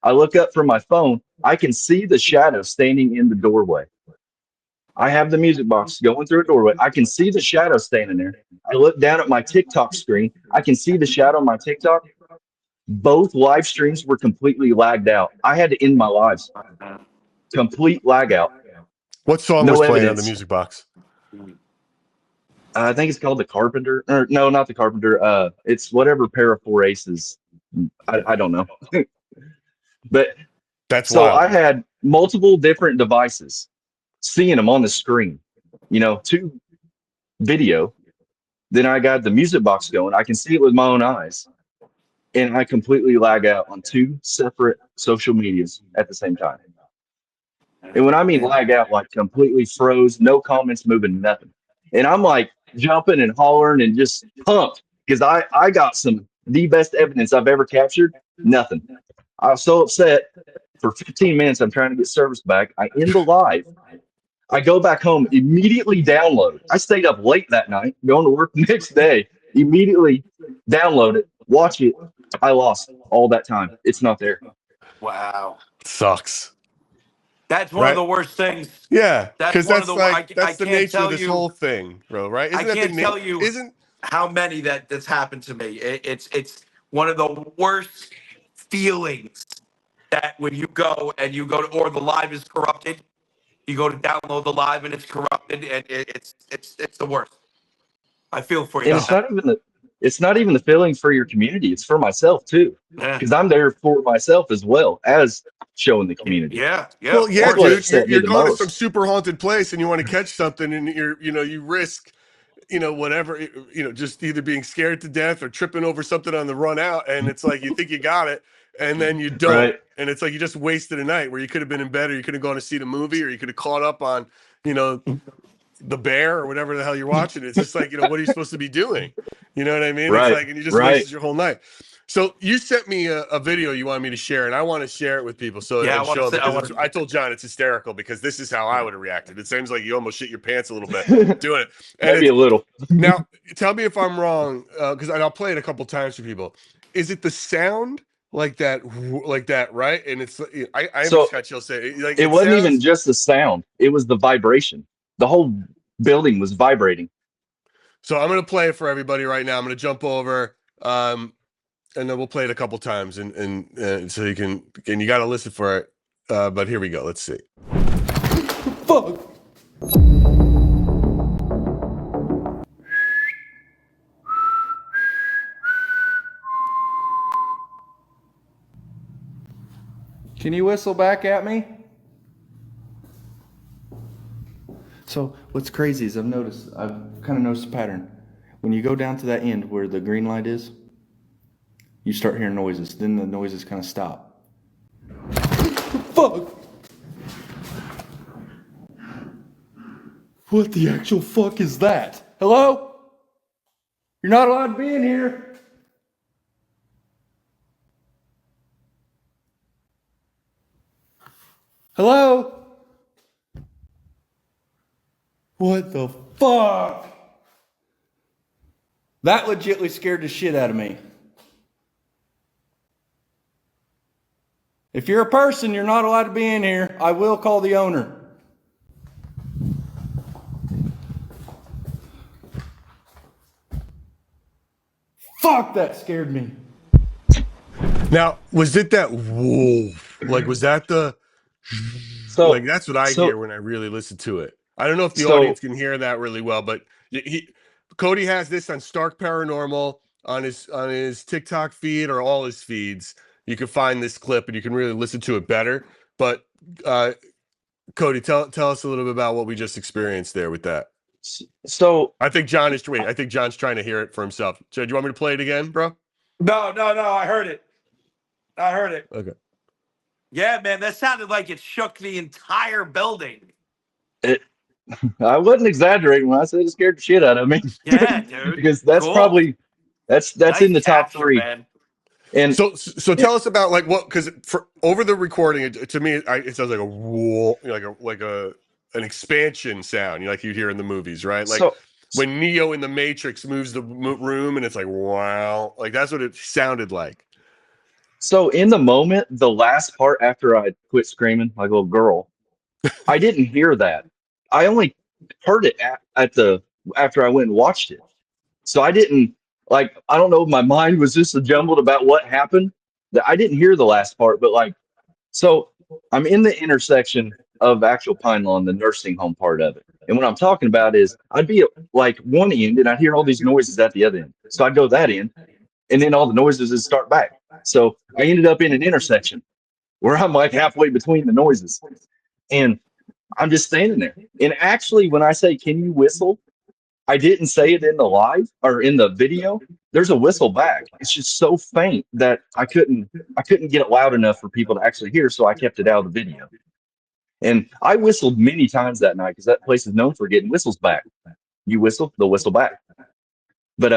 I look up from my phone. I can see the shadow standing in the doorway. I have the music box going through a doorway. I can see the shadow standing there. I look down at my TikTok screen. I can see the shadow on my TikTok. Both live streams were completely lagged out. I had to end my lives. Complete lag out. What song was playing on the music box? I think it's called The Carpenter. Or no, not The Carpenter. It's whatever Para 4 Aces. I don't know. But that's so wild. I had multiple different devices, seeing them on the screen, you know, to video. Then I got the music box going. I can see it with my own eyes. And I completely lag out on 2 separate social medias at the same time. And when I mean lag out, like completely froze, no comments moving, nothing. And I'm like jumping and hollering and just pumped because I got the best evidence I've ever captured. Nothing. I was so upset. For 15 minutes, I'm trying to get service back. I end the live. I go back home, immediately download. I stayed up late that night, going to work the next day, immediately download it, watch it. I lost all that time. It's not there. Wow. Sucks. That's one of the worst things. Yeah, that's one of the. That's the nature of this whole thing, bro. Right? I can't tell you how many that's happened to me. It's one of the worst feelings that when you go to, or the live is corrupted. You go to download the live and it's corrupted, and it's the worst. I feel for you. And it's not even the feeling for your community. It's for myself too, because I'm there for myself as well as showing the community. Yeah. Well, yeah, dude. You're going to some super haunted place and you want to catch something, and you risk, whatever, just either being scared to death or tripping over something on the run out, and it's like you think you got it, and then you don't, right. And it's like you just wasted a night where you could have been in bed, or you could have gone to see the movie, or you could have caught up on, The Bear or whatever the hell you're watching. It's just like, what are you supposed to be doing? You know what I mean? Right. It's like, and you just wasted your whole night. So you sent me a video you wanted me to share, and I want to share it with people. So yeah, I told John it's hysterical because this is how I would have reacted. It seems like you almost shit your pants a little bit doing it. And maybe a little. Now, tell me if I'm wrong, because I'll play it a couple times for people. Is it the sound like that, right? And it's I just got chill say like it wasn't even just the sound; it was the vibration. The whole building was vibrating. So I'm gonna play it for everybody right now. I'm gonna jump over, and then we'll play it a couple times, and so you can, and you got to listen for it. But here we go. Let's see. Fuck. Can you whistle back at me? So what's crazy is I've kind of noticed a pattern. When you go down to that end where the green light is, you start hearing noises. Then the noises kind of stop. Fuck! What the actual fuck is that? Hello? You're not allowed to be in here. Hello? What the fuck? That legitly scared the shit out of me. If you're a person, you're not allowed to be in here. I will call the owner. Fuck, that scared me. Now, was it that wolf? Like, was that the So, like? That's what I so, hear when I really listen to it. I don't know if the so, audience can hear that really well, but Cody has this on Stark Paranormal on his TikTok feed or all his feeds. You can find this clip and you can really listen to it better. But Cody, tell us a little bit about what we just experienced there with that. so, I think I think John's trying to hear it for himself. So, do you want me to play it again, bro? No. I heard it. Okay. Yeah, man, that sounded like it shook the entire building. it, I wasn't exaggerating when I said it scared the shit out of me. Yeah, dude. Because that's Cool. probably that's Nice in the top capture, three. man. And So yeah, tell us about like what, because for over the recording, to me, it sounds like a whoa, like a an expansion sound, like you'd hear in the movies, right? Like so when Neo in the Matrix moves the room, and it's like wow, like that's what it sounded like. so in the moment, the last part after I quit screaming like a little girl, I didn't hear that. I only heard it at the after I went and watched it. So I didn't like I don't know if my mind was just a jumbled about what happened. That I didn't hear the last part, but like so I'm in the intersection of actual Pine Lawn, the nursing home part of it. And what I'm talking about is I'd be at like one end and I'd hear all these noises at the other end. So I'd go that end and then all the noises would start back. So I ended up in an intersection where I'm like halfway between the noises. And I'm just standing there. And actually, when I say, "Can you whistle?" I didn't say it in the live or in the video. There's a whistle back. It's just so faint that I couldn't get it loud enough for people to actually hear, so I kept it out of the video. And I whistled many times that night because that place is known for getting whistles back. You whistle, they'll whistle back. But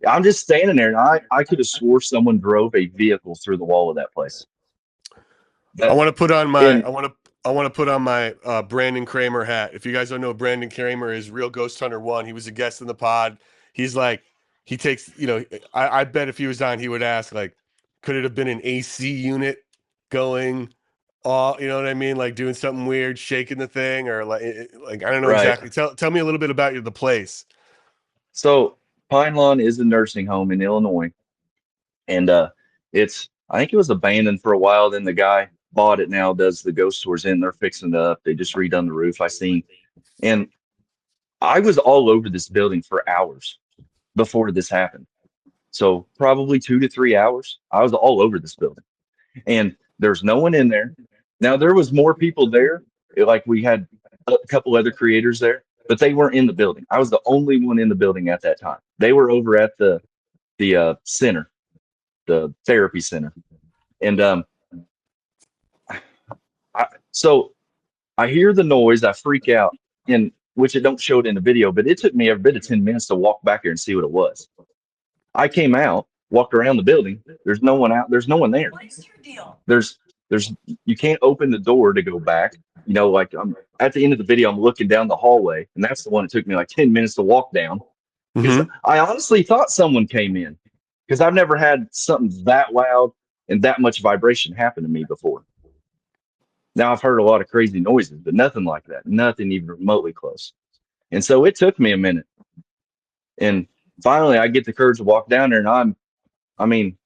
I'm just standing there, and I could have swore someone drove a vehicle through the wall of that place. I That want to put on my and I want to put on my Brandon Kramer hat. If you guys don't know, Brandon Kramer is Real Ghost Hunter 1. He was a guest in the pod. He's like, he takes, I bet if he was on, he would ask, like, could it have been an AC unit going all, you know what I mean? Like doing something weird, shaking the thing, or like I don't know right. exactly. Tell me a little bit about the place. So Pine Lawn is a nursing home in Illinois, and it's I think it was abandoned for a while. Then the guy bought it now, does the ghost tours in. They're fixing it up. They just redone the roof. I seen, and I was all over this building for hours before this happened. So probably 2 to 3 hours. I was all over this building, and there's no one in there. Now there was more people there. Like we had a couple other creators there, but they weren't in the building. I was the only one in the building at that time. They were over at the center, the therapy center, and so I hear the noise, I freak out, and which it don't show it in the video, but it took me every bit of 10 minutes to walk back here and see what it was. I came out, walked around the building. There's no one out. There's no one there. There's there's you can't open the door to go back. Like I'm at the end of the video, I'm looking down the hallway, and that's the one that took me like 10 minutes to walk down. Because Mm-hmm. I honestly thought someone came in because I've never had something that loud and that much vibration happen to me before. Now I've heard a lot of crazy noises, but nothing like that, nothing even remotely close. And so it took me a minute. And finally I get the courage to walk down there and I mean,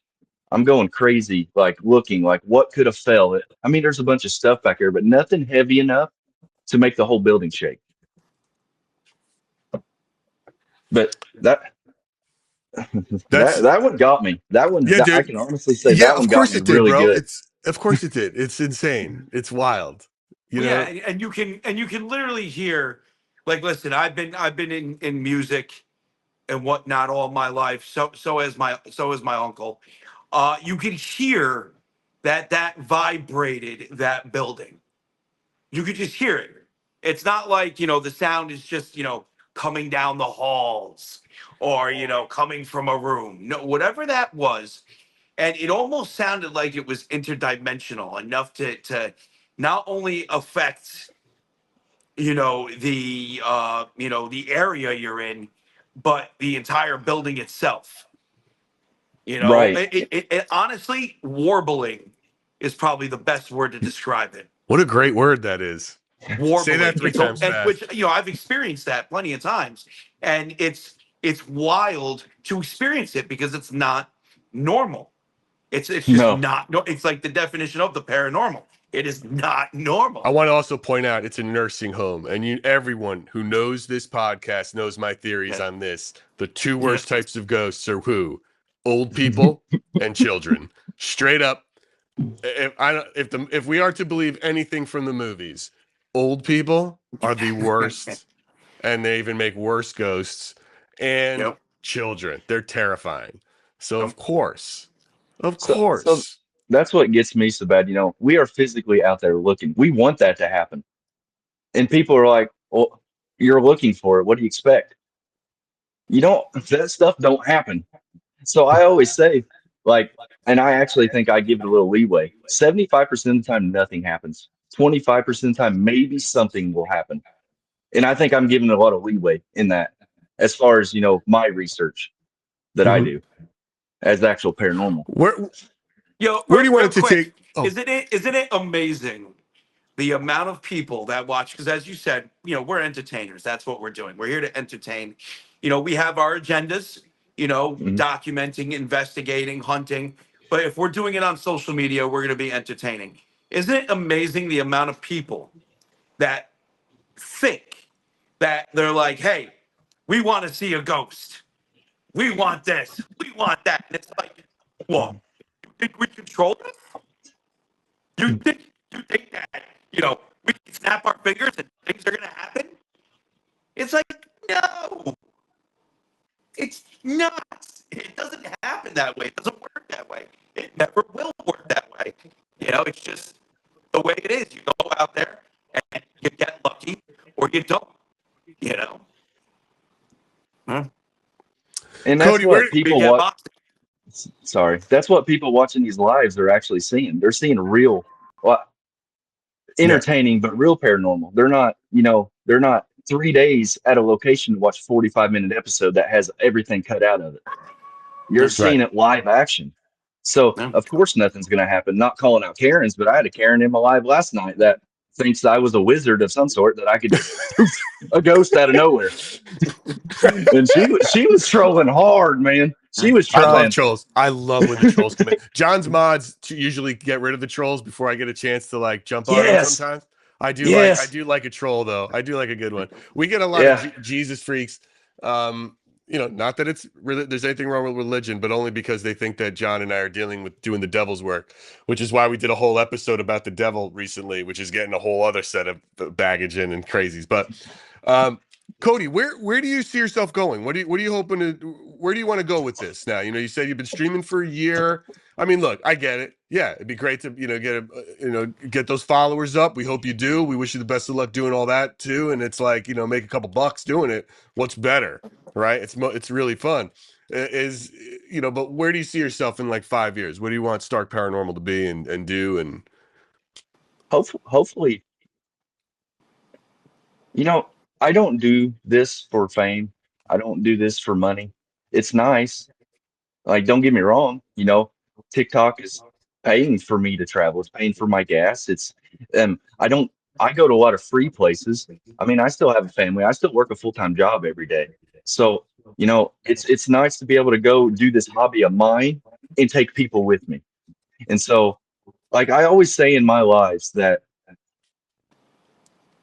I'm going crazy, like looking like what could have fell. I mean, there's a bunch of stuff back there, but nothing heavy enough to make the whole building shake. But that That's that one got me. That one, Yeah, I dude. can honestly say Yeah, that one of got course me it did, really bro. good. Of course it did. It's insane. It's wild. You Well, yeah, know? and you can literally hear, like, listen, I've been in music and whatnot all my life. So is my uncle. You could hear that vibrated that building. You could just hear it. It's not like, the sound is just, coming down the halls or, coming from a room. No, whatever that was. And it almost sounded like it was interdimensional enough to not only affect the area you're in, but the entire building itself. Right. It honestly, warbling is probably the best word to describe it. What a great word that is. Say that Warbling. 3 times And fast. which I've experienced that plenty of times, and it's wild to experience it because it's not normal. It's just No. not. No, it's like the definition of the paranormal. It is not normal. I want to also point out it's a nursing home, and everyone who knows this podcast knows my theories Yeah. on this. The two worst types of ghosts are who? Old people and children. Straight up. If we are to believe anything from the movies, old people are the worst, and they even make worse ghosts. And Yep. children, they're terrifying. So Yep. of course, So that's what gets me so bad. We are physically out there looking. We want that to happen. And people are like, well, you're looking for it. What do you expect? That stuff don't happen. So I always say, like, and I actually think I give it a little leeway. 75% of the time, nothing happens. 25% of the time, maybe something will happen. And I think I'm giving a lot of leeway in that as far as, my research that I do as actual paranormal. where Real do you want it to quick, take? Oh, isn't it amazing the amount of people that watch? Because as you said, we're entertainers. That's what we're doing. We're here to entertain. We have our agendas. Mhm. Documenting, investigating, hunting. But if we're doing it on social media, we're going to be entertaining. Isn't it amazing the amount of people that think that they're like, hey, we want to see a ghost. We want this. We want that. And it's like, what? You think we control this? You think that, we can snap our fingers and things are gonna happen? It's like, no. It's not. It doesn't happen that way. It doesn't work that way. It never will work that way. It's just the way it is. You go out there and you get lucky or you don't, you know. Huh? And that's Cody, where? what You people get watch. boxed. Sorry. That's what people watching these lives are actually seeing. They're seeing real, well, Yeah, entertaining, but real paranormal. They're not 3 days at a location to watch a 45-minute episode that has everything cut out of it. You're Yeah. seeing it live action. So Yeah. of course nothing's gonna happen. Not calling out Karens, but I had a Karen in my live last night that thinks I was a wizard of some sort, that I could just poof, a ghost out of nowhere. And she was trolling hard, man. She was I love trying. trolls. I love when the trolls come in. John's mods usually get rid of the trolls before I get a chance to like jump on them. Yes. Sometimes I Yes. do like a troll though. I do like a good one. We get a lot of Yeah. Jesus freaks. Not that it's really there's anything wrong with religion, but only because they think that John and I are dealing with doing the devil's work, which is why we did a whole episode about the devil recently, which is getting a whole other set of baggage in and crazies. But Cody, where do you see yourself going? What are you hoping to? Where do you want to go with this now? You said you've been streaming for a year. I mean, look, I get it. Yeah, it'd be great to get those followers up. We hope you do. We wish you the best of luck doing all that too. And it's like make a couple bucks doing it. What's better, right? It's really fun. But where do you see yourself in like 5 years? What do you want Stark Paranormal to be and do? And Hopefully, I don't do this for fame. I don't do this for money. It's nice. Like, don't get me wrong, TikTok is paying for me to travel. It's paying for my gas. I go to a lot of free places. I mean, I still have a family. I still work a full-time job every day. So, it's nice to be able to go do this hobby of mine and take people with me. And so, like I always say in my lives, that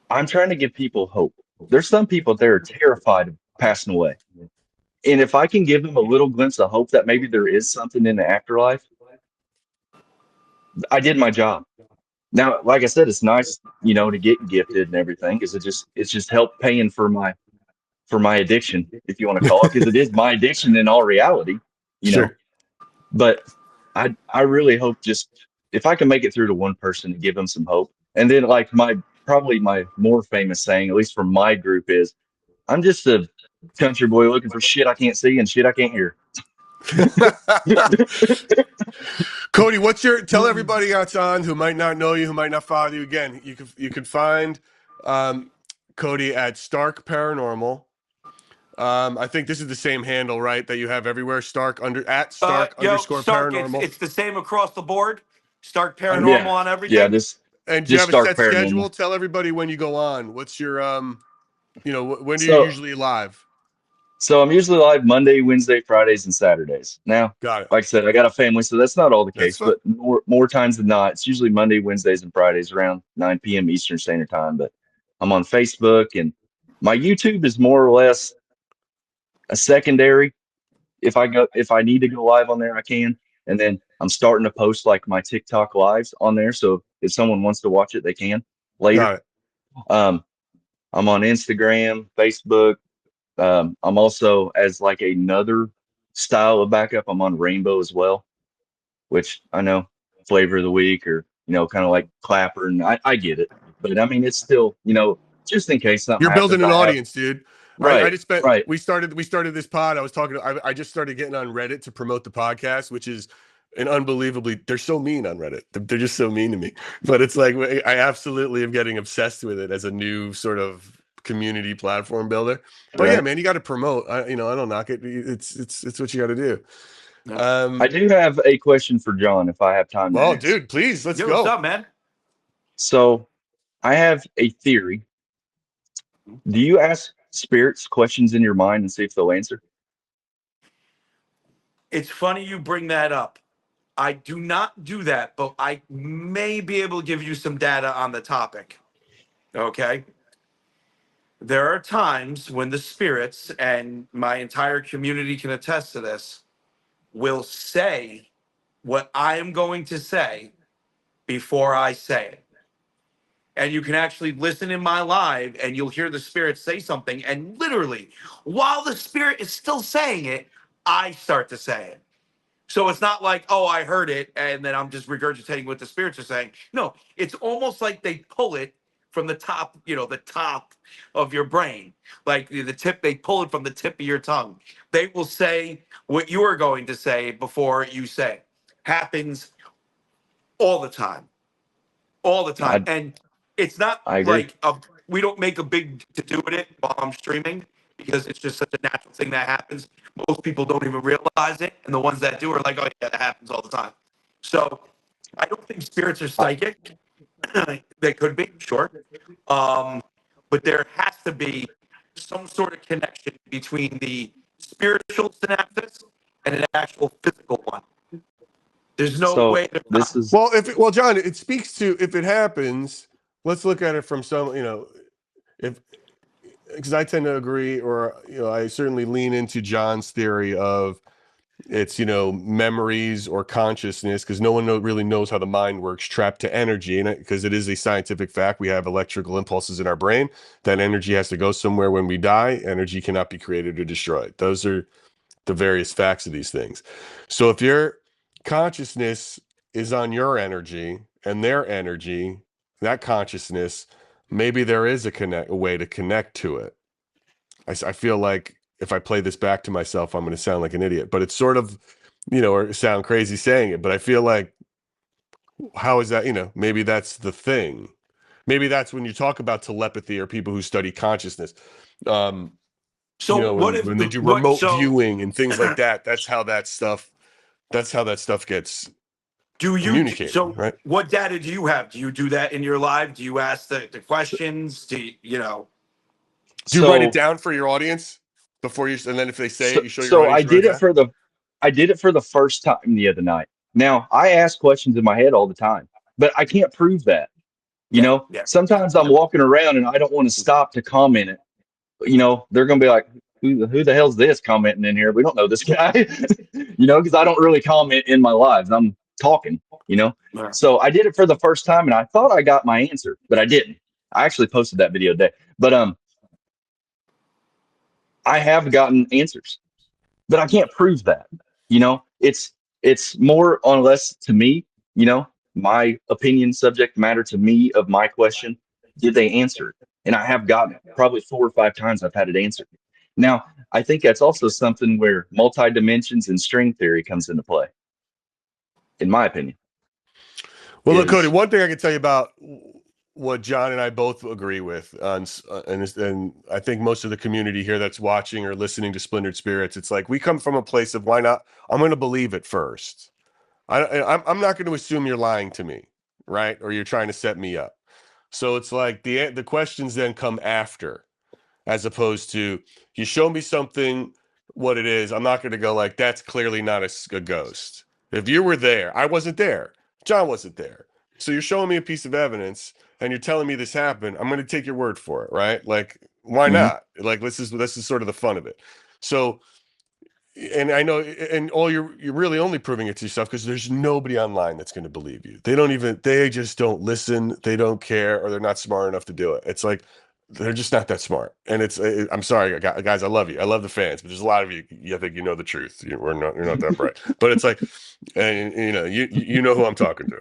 I'm trying to give people hope. There's some people that are terrified of passing away. And if I can give them a little glimpse of hope that maybe there is something in the afterlife, I did my job. Now, like I said, it's nice, to get gifted and everything, because it's just helped paying for my addiction, if you want to call it, because it is my addiction in all reality, you know. sure. But I really hope, just if I can make it through to one person and give them some hope. And then, like, probably my more famous saying, at least from my group, is I'm just a country boy looking for shit I can't see and shit I can't hear. Cody, tell everybody that's on who might not know you, who might not follow you. Again, you can find Cody at Stark Paranormal. I think this is the same handle, right? That you have everywhere. Stark Stark, Paranormal. it's the same across the board. Stark Yeah. Paranormal on everything. Yeah, And do you have a Stark set Paranormal. schedule? Tell everybody when you go on. What's your when do you usually live? So I'm usually live Monday, Wednesday, Fridays, and Saturdays. Now, Got it. like I said, I got a family, so that's not all the That's case, fine. but more times than not, it's usually Monday, Wednesdays, and Fridays around 9 p.m. Eastern Standard Time. But I'm on Facebook, and my YouTube is more or less a secondary. If I need to go live on there, I can. And then I'm starting to post like my TikTok lives on there, so if someone wants to watch it, they can later. Got it. I'm on Instagram, Facebook. I'm also, as like another style of backup, I'm on Rainbow as well, which I know flavor of the week or kind of like Clapper, and I get it, but I mean it's still just in case something You're building happens. an I have audience, dude. I right, just spent. right. We started this pod. I just started getting on Reddit to promote the podcast, which is an unbelievably. They're so mean on Reddit. They're just so mean to me. But it's like I absolutely am getting obsessed with it as a new sort of community platform builder. But yeah, man, you got to promote. I don't knock it. It's what you got to do. I do have a question for John if I have time to ask. Dude, please, let's go. What's up, man? So I have a theory. Do you ask spirits questions in your mind and see if they'll answer? It's funny you bring that up. I do not do that, but I may be able to give you some data on the topic. Okay. There are times when the spirits, and my entire community can attest to this, will say what I am going to say before I say it. And you can actually listen in my live and you'll hear the spirit say something. And literally, while the spirit is still saying it, I start to say it. So it's not like, oh, I heard it and then I'm just regurgitating what the spirits are saying. No, it's almost like they pull it from the top, the top of your brain. Like the tip, they pull it from the tip of your tongue. They will say what you are going to say before you say. Happens all the time. All the time. And it's not like we don't make a big to do with it while I'm streaming because it's just such a natural thing that happens. Most people don't even realize it, and the ones that do are like, "Oh yeah, that happens all the time." So I don't think spirits are psychic. They could be, sure, but there has to be some sort of connection between the spiritual synapses and an actual physical one. There's no way to this is well, John, it speaks to if it happens. Let's look at it from some, if because I tend to agree, or I certainly lean into John's theory of it's memories or consciousness, because no one really knows how the mind works, trapped to energy, and because it is a scientific fact, we have electrical impulses in our brain. That energy has to go somewhere when we die. Energy cannot be created or destroyed. Those are the various facts of these things. So if your consciousness is on your energy and their energy, that consciousness, maybe there is a way to connect to it. I feel like if I play this back to myself, I'm going to sound like an idiot, but it's sort of, or sound crazy saying it, but I feel like, how is that, maybe that's the thing. Maybe that's when you talk about telepathy or people who study consciousness. So when they do remote viewing and things like that, that's how that stuff gets communicated. So right? what data do you have? Do you do that in your live? Do you ask the questions? Do you Do you write it down for your audience before you, and then if they say it, you show your audience? I did it for the first time the other night. Now I ask questions in my head all the time, but I can't prove that. Sometimes I'm walking around and I don't want to stop to comment it. They're going to be like, who the hell's this commenting in here? We don't know this guy, because I don't really comment in my lives. I'm talking, So I did it for the first time and I thought I got my answer, but I didn't. I actually posted that video today, but I have gotten answers, but I can't prove that. It's more or less to me, my opinion, subject matter to me of my question. Did they answer it? And I have gotten it probably 4 or 5 times. I've had it answered. Now, I think that's also something where multi-dimensions and string theory comes into play, in my opinion. Well, look, Cody, one thing I can tell you about what John and I both agree with, and I think most of the community here that's watching or listening to Splintered Spirits, it's like we come from a place of why not? I'm going to believe it first. I'm not going to assume you're lying to me, right? Or you're trying to set me up. So it's like the questions then come after, as opposed to you show me something, what it is. I'm not going to go like that's clearly not a ghost. If you were there, I wasn't there. John wasn't there. So you're showing me a piece of evidence and you're telling me this happened. I'm going to take your word for it, right? Like, why not? Like, this is sort of the fun of it. So, and I know, and all you're really only proving it to yourself because there's nobody online that's going to believe you. They just don't listen. They don't care, or they're not smart enough to do it. It's like, they're just not that smart. And I'm sorry, guys, I love you. I love the fans, but there's a lot of you, I think you know the truth. You're not that bright. But it's like, and you know who I'm talking to.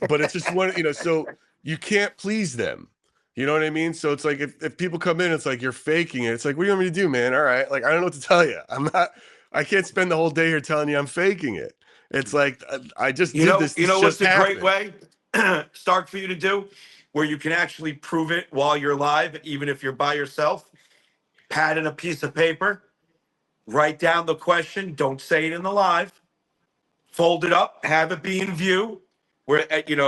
But it's just so you can't please them. You know what I mean? So it's like if people come in, it's like you're faking it. It's like, what do you want me to do, man? All right. Like, I don't know what to tell you. I can't spend the whole day here telling you I'm faking it. It's like I just did this. You know what's a great way, Stark, for you to do, where you can actually prove it while you're live, even if you're by yourself. Pad in a piece of paper, write down the question. Don't say it in the live. Fold it up, have it be in view, where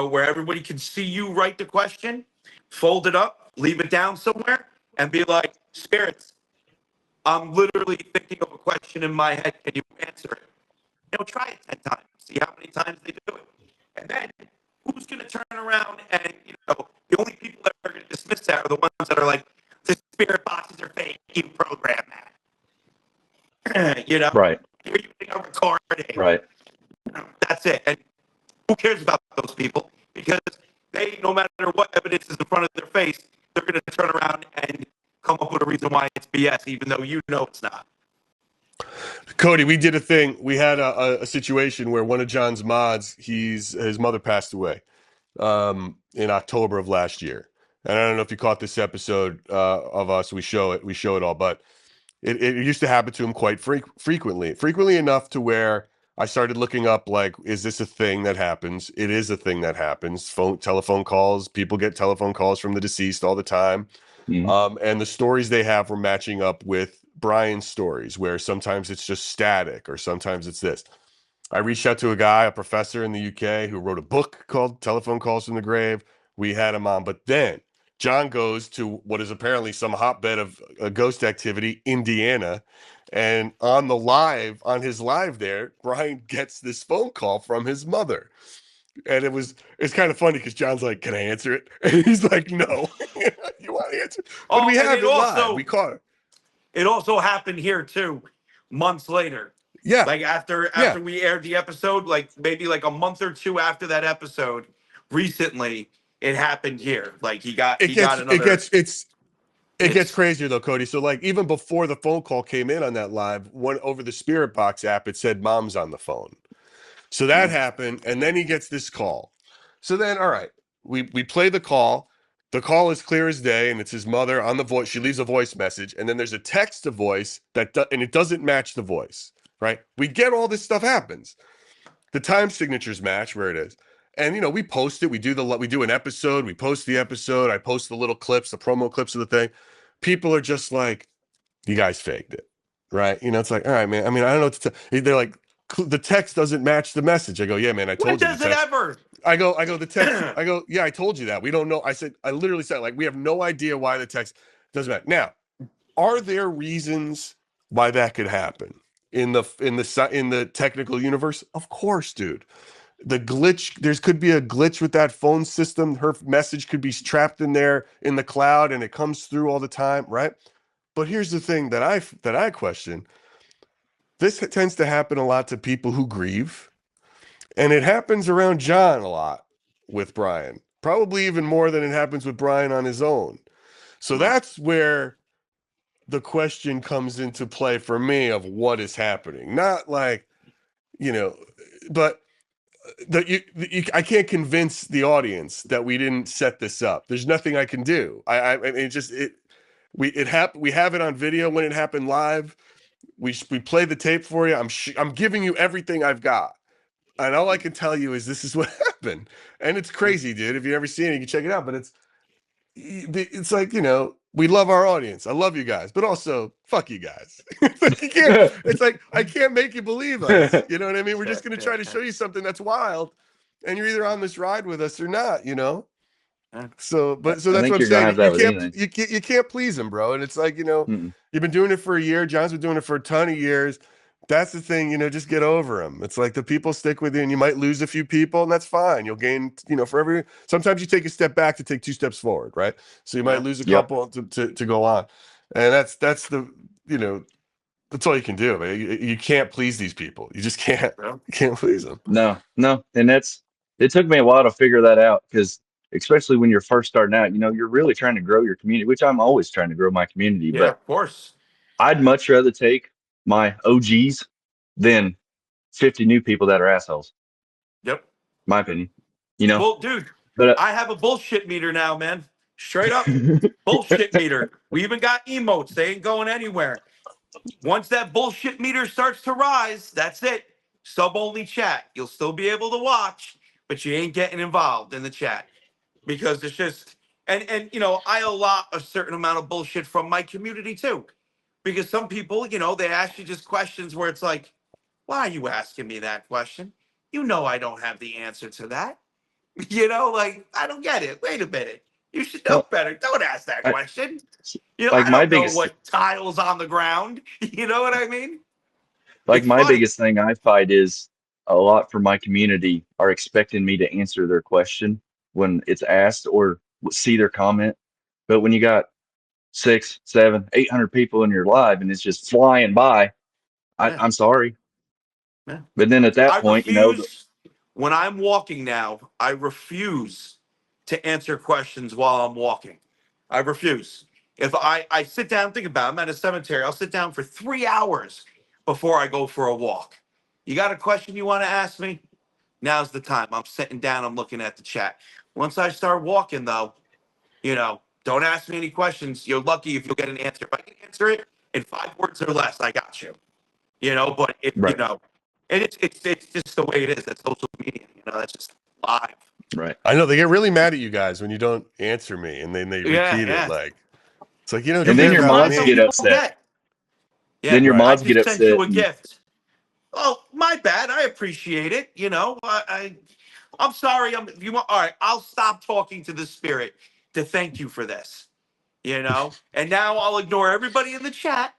where everybody can see you write the question. Fold it up, leave it down somewhere, and be like, "Spirits, I'm literally thinking of a question in my head. Can you answer it?" Try it 10 times. See how many times they do it. And then who's going to turn around and, the only people that are going to dismiss that are the ones that are like, the spirit boxes are fake. You program that. Right. You're using a recording. Right. That's it. And who cares about those people? Because they, no matter what evidence is in front of their face, they're going to turn around and come up with a reason why it's BS, even though you know it's not. Cody, we did a thing. We had a situation where one of John's mods, his mother passed away in October of last year. And I don't know if you caught this episode of us. We show it all, but it used to happen to him quite frequently enough to where I started looking up, like, is this a thing that happens? It is a thing that happens. Telephone calls. People get telephone calls from the deceased all the time. And the stories they have were matching up with Brian's stories, where sometimes it's just static or sometimes it's this. I reached out to a professor in the UK who wrote a book called Telephone Calls from the Grave. We had him on, but then John goes to what is apparently some hotbed of ghost activity, Indiana. And on his live there, Brian gets this phone call from his mother. And it's kind of funny because John's like, "Can I answer it?" And he's like, "No." You want to answer? But we have it live. We caught it. It also happened here too, months later. Yeah. Like after we aired the episode, like maybe like a month or two after that episode, recently it happened here. Like he got another. It gets crazier though, Cody. So like even before the phone call came in on that live one over the Spirit Box app, it said mom's on the phone. So that happened, and then he gets this call. So then, all right, we play the call. The call is clear as day, and it's his mother on the voice. She leaves a voice message, and then there's a text to voice and it doesn't match the voice, right? We get all this stuff happens. The time signatures match where it is. And we post it. We do an episode. We post the episode. I post the little clips, the promo clips of the thing. People are just like, "You guys faked it," right? It's like, all right, man. I mean, I don't know what to tell. They're like, "The text doesn't match the message." I go, "Yeah, man, I told you." When does it ever? I go, the text. I go, "Yeah, I told you that. We don't know." I literally said, like, we have no idea why the text doesn't match. Now, are there reasons why that could happen in the technical universe? Of course, dude. The glitch, could be a glitch with that phone system. Her message could be trapped in there in the cloud and it comes through all the time, right? But here's the thing that I question. This tends to happen a lot to people who grieve. And it happens around John a lot with Brian, probably even more than it happens with Brian on his own. So that's where the question comes into play for me of what is happening. Not like, but I can't convince the audience that we didn't set this up. There's nothing I can do. We have it on video when it happened live. We play the tape for you. I'm giving you everything I've got. And all I can tell you is this is what happened. And it's crazy, dude. If you've ever seen it, you can check it out. But it's like, we love our audience. I love you guys, but also fuck you guys. Like it's like I can't make you believe us. You know what I mean? We're just gonna try to show you something that's wild, and you're either on this ride with us or not, So I that's think what I'm you're gonna saying. have that with anything. You can't please them, bro. And it's like, Mm-mm. you've been doing it for a year. John's been doing it for a ton of years. That's the thing, just get over them. It's like the people stick with you, and you might lose a few people, and that's fine. You'll gain, sometimes you take a step back to take 2 steps forward, right? So you might lose a Yep. couple to go on. And that's the, that's all you can do, man. You can't please these people. You just can't, you can't please them. No. And it took me a while to figure that out, because especially when you're first starting out, you're really trying to grow your community, which I'm always trying to grow my community. Yeah, But of course. I'd much rather take my OGs than 50 new people that are assholes. Yep. My opinion. Well, dude, But I have a bullshit meter now, man. Straight up bullshit meter. We even got emotes. They ain't going anywhere. Once that bullshit meter starts to rise, that's it. Sub only chat. You'll still be able to watch, but you ain't getting involved in the chat because it's just and I allot a certain amount of bullshit from my community too, because some people they ask you just questions where it's like, why are you asking me that question? I don't have the answer to that. Like, I don't get it. Wait a minute. You should know well, better. Don't ask that I, question. like I my don't know biggest what tiles on the ground. You know what I mean? like It's my funny. biggest thing I fight is a lot from my community are expecting me to answer their question when it's asked or see their comment. But when you got 6, 7, 800 people in your live and it's just flying by, Yeah, I'm sorry. yeah. But then at that I point, refuse, when I'm walking now, I refuse to answer questions while I'm walking. I refuse. If I sit down, think about it, I'm at a cemetery, I'll sit down for 3 hours before I go for a walk. You got a question you want to ask me? Now's the time. I'm sitting down, I'm looking at the chat. Once I start walking, though, don't ask me any questions. You're lucky if you'll get an answer. If I can answer it in 5 words or less, I got you. But if right, and it's just the way it is. That's social media. That's just live. right. I know they get really mad at you guys when you don't answer me, and then they Yeah, repeat it. yeah. Like, it's like, And don't then care your Because about that's mods how get me. people upset. get. Then Yeah, your Right. I mods get just sent you upset a and gift. Oh, my bad. I appreciate it. I'm sorry. If you want, all right. I'll stop talking to the spirit to thank you for this. And now I'll ignore everybody in the chat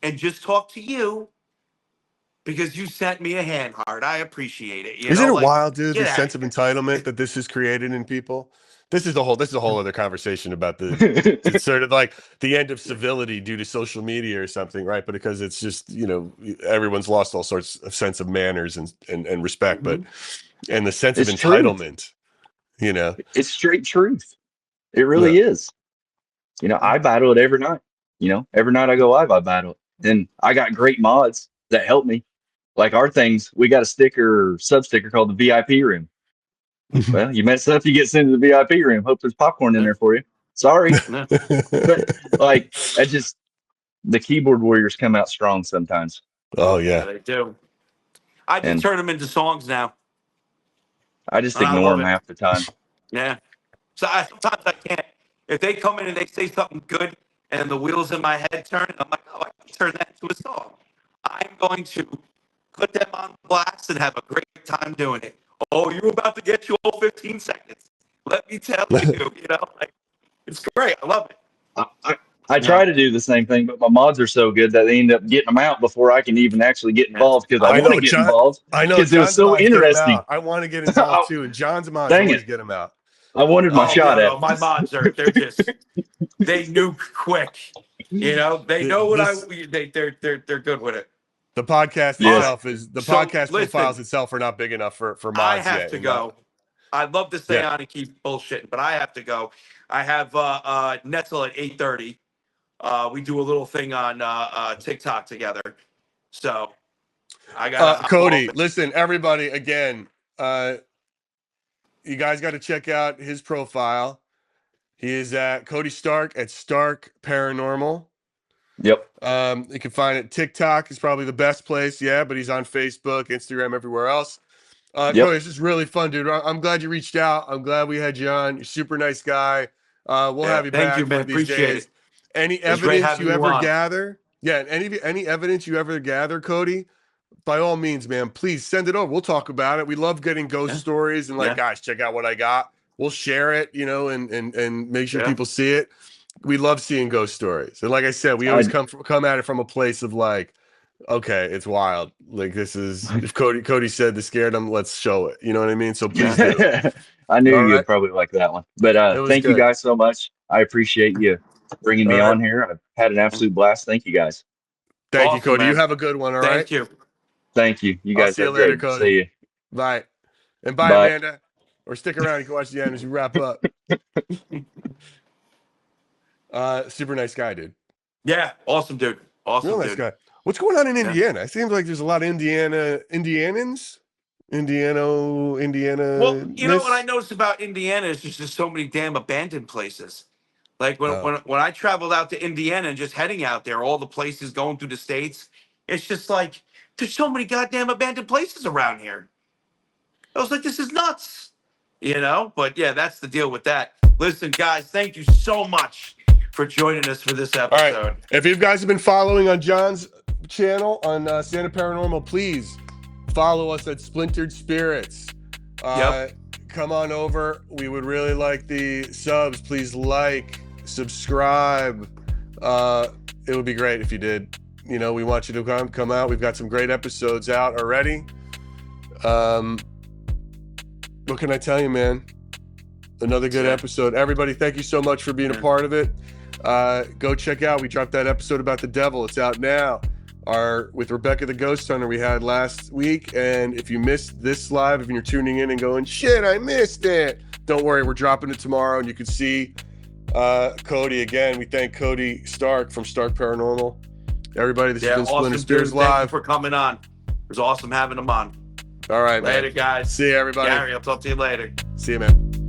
and just talk to you because you sent me a hand heart. I appreciate it. Isn't it Like, wild, dude? get The out sense of of here. entitlement that this has created in people. This is a whole other conversation about it's sort of like the end of civility due to social media or something, right? But because it's just, everyone's lost all sorts of sense of manners and respect, Mhm. and the sense of it's truth. entitlement, you know. It's straight truth. It really Yeah. is. I battle it every night. Every night I go live, I battle it. And I got great mods that help me. Like our things, we got a sticker, sub sticker called the VIP room. Well, you mess up, you get sent to the VIP room. Hope there's popcorn in Yeah. there for you. Sorry. Yeah. But like, I just, the keyboard warriors come out strong sometimes. Oh Yeah, yeah. they do. I just And turn them into songs now, I just and I ignore love them it. half the time. Yeah. So sometimes I can't. If they come in and they say something good, and the wheels in my head turn, I'm like, oh, I can turn that into a song. I'm going to put them on blast and have a great time doing it. Oh, you're about to get your whole 15 seconds. Let me tell you, like, it's great. I love it. I, I, I try No. to do the same thing, but my mods are so good that they end up getting them out before I can even actually get Yeah. involved, because I I want to know get John. involved I know because it was John's so mods get him interesting. out. I want to get involved Oh, too, and John's mods dang always it. get him out. I wanted my Oh shot yeah, at no, it. my mods they're just they nuke quick. They Th- know what This they're good with it. the podcast All Yes. right. itself is the So podcast profiles listen, itself are not big enough for I mods have yet, to and go. I'd love to stay yeah. on and keep bullshitting, but I have to go. I have Netzel at 8:30. We do a little thing on TikTok together. So I gotta hop off. Cody, listen, everybody, again, you guys got to check out his profile. He is at Cody Stark at Stark Paranormal. Yep. You can find it. TikTok is probably the best place. Yeah, but he's on Facebook, Instagram, everywhere else. Yep. Cody, this is really fun, dude. I'm glad you reached out. I'm glad we had you on. You're a super nice guy. We'll have you Thank back you, man. one of these Appreciate days. it. Any It's great evidence having you you ever on. gather? Yeah, any evidence you ever gather, Cody, by all means, man, please send it over. We'll talk about it. We love getting ghost Yeah. stories and like, Yeah. guys, check out what I got. We'll share it, you know, and make sure Yeah. people see it. We love seeing ghost stories. And like I said, we always come at it from a place of like, okay, it's wild. Like this is if Cody said this scared him, let's show it. You know what I mean? So please do. I knew All you'd right. probably like that one. But It was thank you good. guys so much. I appreciate you bringing All me right. on here. I've had an absolute blast. Thank you guys. Thank you, Awesome, Cody. You man. have a good one. All right. Thank you. Thank you. You I'll guys see you have a later, great. Cody. See you. Bye. And bye, Bye. Amanda. Or stick around. You can watch the end as we wrap up. Super nice guy, dude. Yeah. Awesome, dude. Awesome, Real nice dude. guy. What's going on in Yeah. Indiana? It seems like there's a lot of Indianans. Indiana. Well, you know what I noticed about Indiana is there's just so many damn abandoned places. Like when I traveled out to Indiana and just heading out there, all the places going through the states, it's just like there's so many goddamn abandoned places around here. I was like, this is nuts, you know. But yeah, that's the deal with that. Listen, guys, thank you so much for joining us for this All episode. right. If you guys have been following on John's channel on Santa Paranormal, please follow us at Splintered Spirits. Yep. Come on over. We would really like the subs. Please like, subscribe. It would be great if you did. You know, we want you to come out. We've got some great episodes out already. What can I tell you, man? Another good episode. Everybody, thank you so much for being a part of it. Go check out. We dropped that episode about the devil. It's out now. With Rebecca the Ghost Hunter we had last week. And if you missed this live, if you're tuning in and going, shit, I missed it, don't worry, we're dropping it tomorrow and you can see Cody again. We thank Cody Stark from Stark Paranormal. Everybody, this has been Splintered Spirits dude. Thank you Live. for coming on. It was awesome having him on. All right, Later, man. guys. See you, everybody. Gary, I'll talk to you later. See you, man.